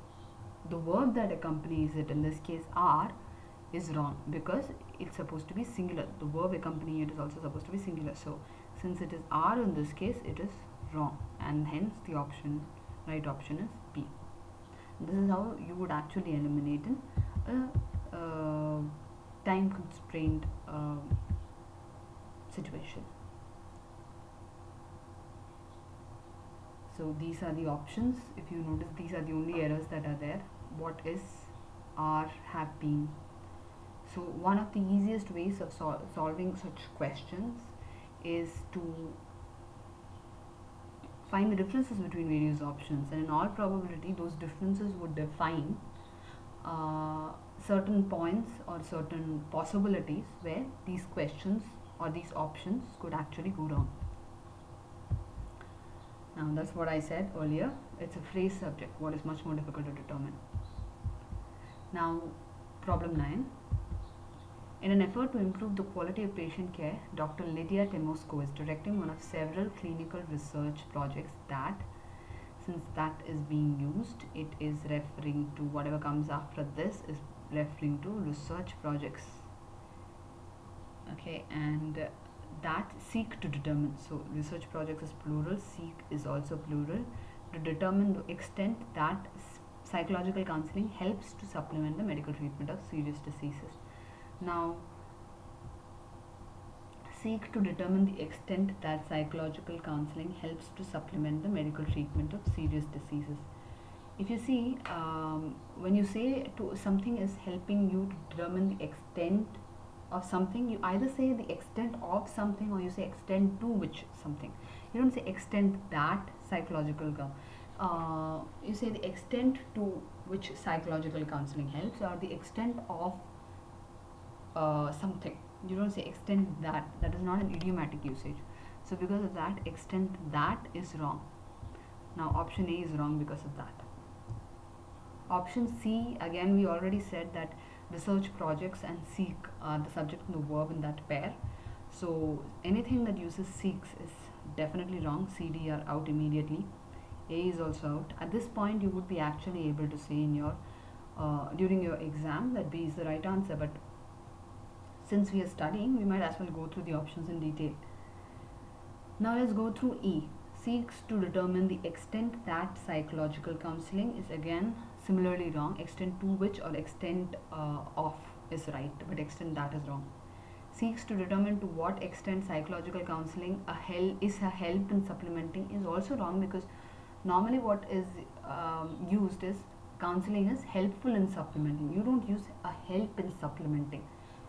the verb that accompanies it, in this case are, is wrong because it's supposed to be singular. The verb accompanying it is also supposed to be singular. So since it is are in this case, it is wrong, and hence the right option is B. This is how you would actually eliminate in a time constrained situation. So these are the options. If you notice, these are the only errors that are there. What is, are, have been. So one of the easiest ways of solving such questions is to find the differences between various options, and in all probability those differences would define certain points or certain possibilities where these questions or these options could actually go wrong. Now that's what I said earlier, it's a phrase subject, what is much more difficult to determine. Now problem 9. In an effort to improve the quality of patient care, Dr. Lydia Temosko is directing one of several clinical research projects that, since that is being used, it is referring to whatever comes after this is referring to research projects. Okay, and that seek to determine, so research projects is plural, seek is also plural, to determine the extent that psychological counseling helps to supplement the medical treatment of serious diseases. Now, seek to determine the extent that psychological counseling helps to supplement the medical treatment of serious diseases. If you see, when you say to something is helping you to determine the extent of something, you either say the extent of something or you say extent to which something. You don't say extent that psychological you say the extent to which psychological counseling helps, or the extent of something. You don't say extent that. That is not an idiomatic usage. So because of that, extent that is wrong. Now option A is wrong because of that. Option C, again we already said that research projects and seek are the subject and the verb in that pair. So anything that uses seeks is definitely wrong. C, D are out immediately. A is also out. At this point you would be actually able to say in your during your exam that B is the right answer, but since we are studying, we might as well go through the options in detail. Now let's go through E. Seeks to determine the extent that psychological counseling is again similarly wrong. Extent to which or extent of is right, but extent that is wrong. Seeks to determine to what extent psychological counseling is a help in supplementing is also wrong, because normally what is used is counseling is helpful in supplementing. You don't use a help in supplementing.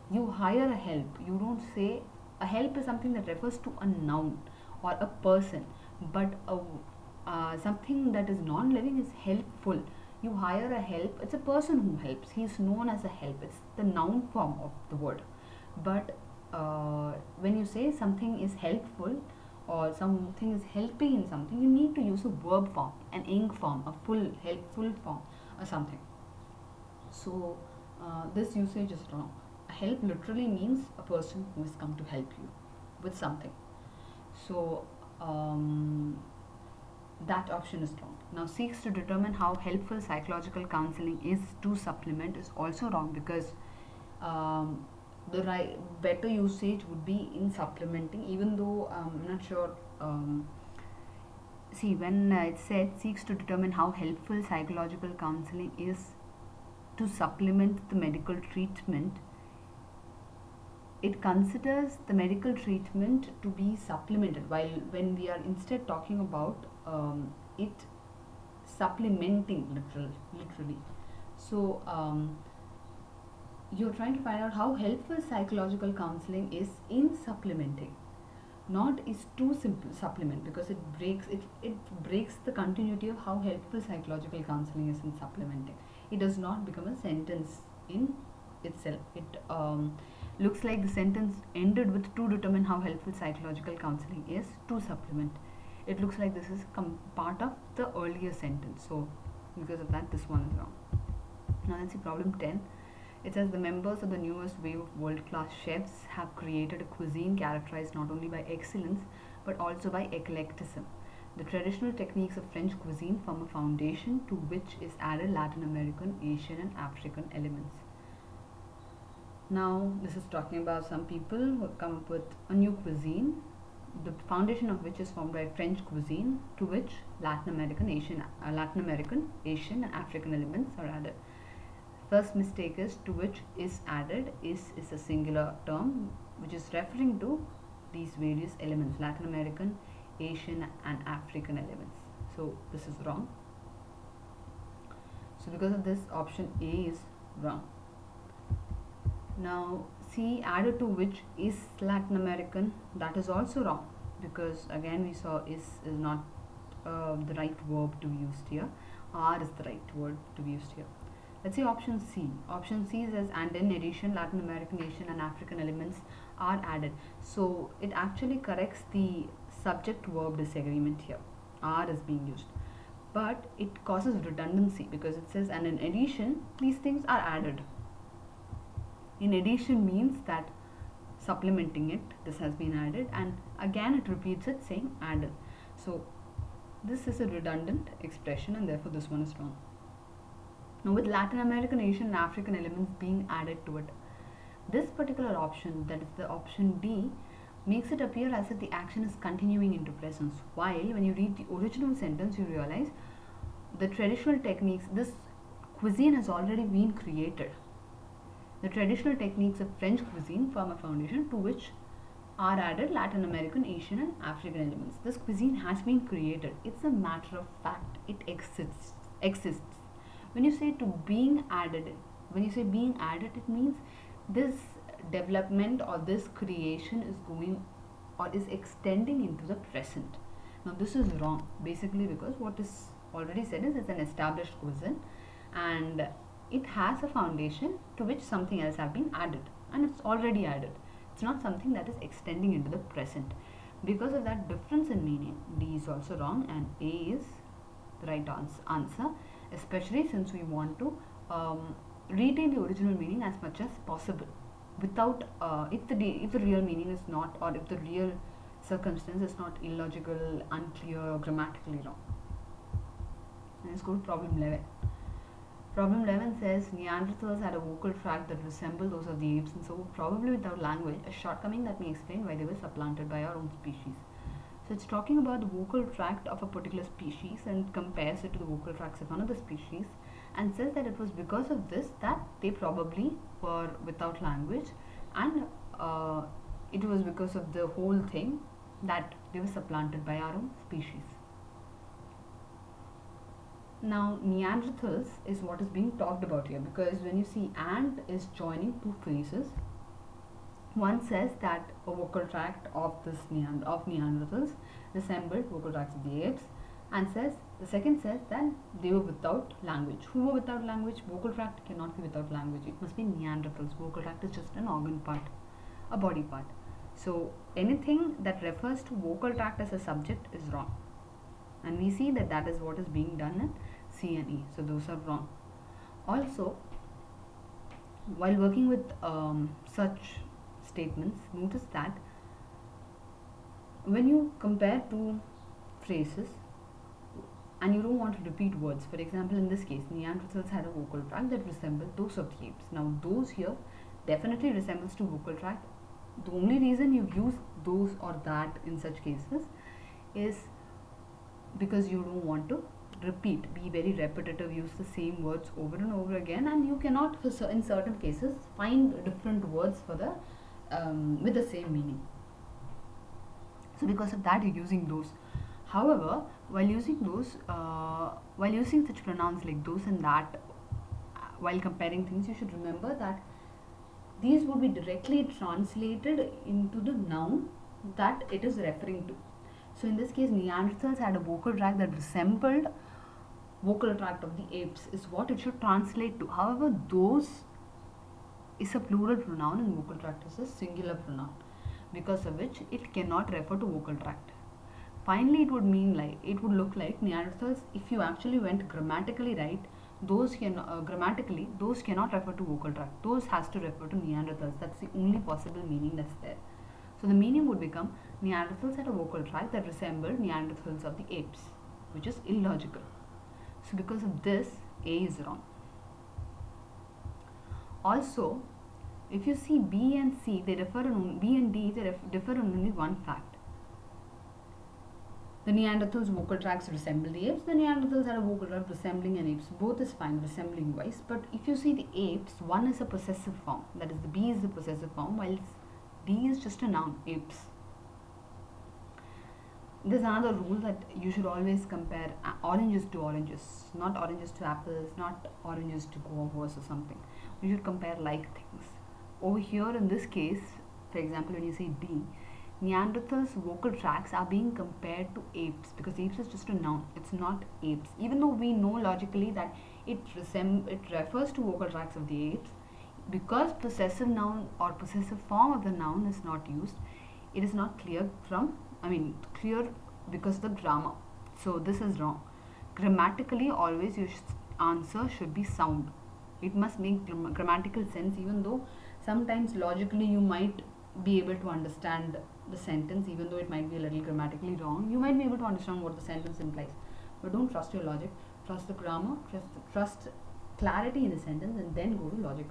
You hire a help. You don't say a help is something that refers to a noun or a person, but something that is non-living is helpful. You hire a help, it's a person who helps. He is known as a help. It's the noun form of the word. But when you say something is helpful or something is helping in something, you need to use a verb form, an ing form, a full helpful form or something. So this usage is wrong. Help literally means a person who has come to help you with something. So that option is wrong. Now, seeks to determine how helpful psychological counseling is to supplement is also wrong, because the better usage would be in supplementing, even though I'm not sure. See, when it said seeks to determine how helpful psychological counseling is to supplement the medical treatment, it considers the medical treatment to be supplemented, while when we are instead talking about it supplementing literally. So you're trying to find out how helpful psychological counseling is in supplementing, not is too simple supplement, because it breaks the continuity of how helpful psychological counseling is in supplementing. It does not become a sentence in itself. It looks like the sentence ended with to determine how helpful psychological counseling is to supplement. It looks like this is part of the earlier sentence. So because of that, this one is wrong. Now let's see problem 10. It says the members of the newest wave of world-class chefs have created a cuisine characterized not only by excellence but also by eclecticism. The traditional techniques of French cuisine form a foundation to which is added Latin American, Asian and African elements. Now this is talking about some people who have come up with a new cuisine, the foundation of which is formed by French cuisine, to which Latin American, Asian and African elements are added. First mistake is to which is added is a singular term which is referring to these various elements, Latin American, Asian and African elements. So this is wrong. So because of this, option A is wrong. Now C, added to which is Latin American, that is also wrong, because again we saw is not the right verb to be used here. Are is the right word to be used here. Let's see option C. Option C says, and in addition, Latin American, Asian and African elements are added. So it actually corrects the subject-verb disagreement here. Are is being used. But it causes redundancy, because it says, and in addition, these things are added. In addition means that supplementing it, this has been added, and again it repeats it saying added. So this is a redundant expression, and therefore this one is wrong. Now with Latin American, Asian and African elements being added to it, this particular option, that is the option D, makes it appear as if the action is continuing into presence, while when you read the original sentence you realize the traditional techniques, this cuisine has already been created. The traditional techniques of French cuisine form a foundation to which are added Latin American, Asian and African elements. This cuisine has been created. It's a matter of fact. It exists. When you say to being added, when you say being added, it means this development or this creation is going or is extending into the present. Now this is wrong, basically, because what is already said is it's an established cuisine and it has a foundation to which something else have been added, and it's already added. It's not something that is extending into the present. Because of that difference in meaning, D is also wrong and A is the right answer, especially since we want to retain the original meaning as much as possible without if the real meaning is not, or if the real circumstance is not illogical, unclear or grammatically wrong. And let's go to problem 11. Problem 11 says Neanderthals had a vocal tract that resembled those of the apes, and so probably without language, a shortcoming that may explain why they were supplanted by our own species. So it's talking about the vocal tract of a particular species and compares it to the vocal tracts of another species, and says that it was because of this that they probably were without language, and it was because of the whole thing that they were supplanted by our own species. Now Neanderthals is what is being talked about here, because when you see and is joining two phrases, one says that a vocal tract of Neanderthals resembled vocal tracts of the apes, and says, the second says that they were without language. Who were without language? Vocal tract cannot be without language. It must be Neanderthals. Vocal tract is just an organ part, a body part. So anything that refers to vocal tract as a subject is wrong. And we see that that is what is being done in C and E. So those are wrong. Also, while working with such statements, notice that when you compare two phrases and you don't want to repeat words, for example, in this case, Neanderthals had a vocal tract that resembled those of the apes. Now, those here definitely resembles to vocal tract. The only reason you use those or that in such cases is because you don't want to repeat, be very repetitive, use the same words over and over again, and you cannot, in certain cases, find different words for the with the same meaning. So because of that, you're using those. However, while using those, while using such pronouns like those and that, while comparing things, you should remember that these would be directly translated into the noun that it is referring to. So in this case, Neanderthals had a vocal tract that resembled vocal tract of the apes is what it should translate to. However, those is a plural pronoun and vocal tract is a singular pronoun, because of which it cannot refer to vocal tract. Finally, it would mean like, it would look like Neanderthals, if you actually went grammatically right, those can grammatically those cannot refer to vocal tract. Those has to refer to Neanderthals. That's the only possible meaning that's there. So the meaning would become Neanderthals had a vocal tract that resembled Neanderthals of the apes, which is illogical. So because of this, A is wrong. Also, if you see B and C, they differ on B and D, they differ on only one fact. The Neanderthals' vocal tracts resemble the apes. The Neanderthals had a vocal tract resembling an apes. Both is fine, resembling wise. But if you see the apes, one is a possessive form. That is, the B is the possessive form, while D is just a noun, apes. There's another rule that you should always compare oranges to oranges, not oranges to apples, not oranges to guavas or something. You should compare like things. Over here in this case, for example, when you say D, Neanderthals' vocal tracts are being compared to apes because apes is just a noun. It's not apes. Even though we know logically that it refers to vocal tracts of the apes, because possessive noun or possessive form of the noun is not used, it is not clear clear because of the grammar. So this is wrong. Grammatically, always your answer should be sound. It must make grammatical sense, even though sometimes logically you might be able to understand the sentence, even though it might be a little grammatically wrong. You might be able to understand what the sentence implies, but don't trust your logic. Trust the grammar, trust clarity in the sentence, and then go to logic.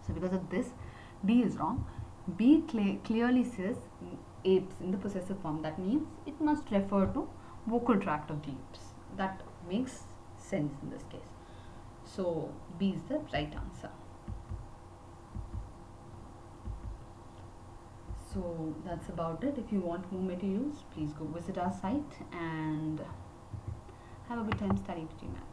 So because of this, D is wrong. B clearly says apes in the possessive form. That means it must refer to vocal tract of the apes. That makes sense in this case. So B is the right answer. So that's about it. If you want more materials, please go visit our site and have a good time studying GMAT.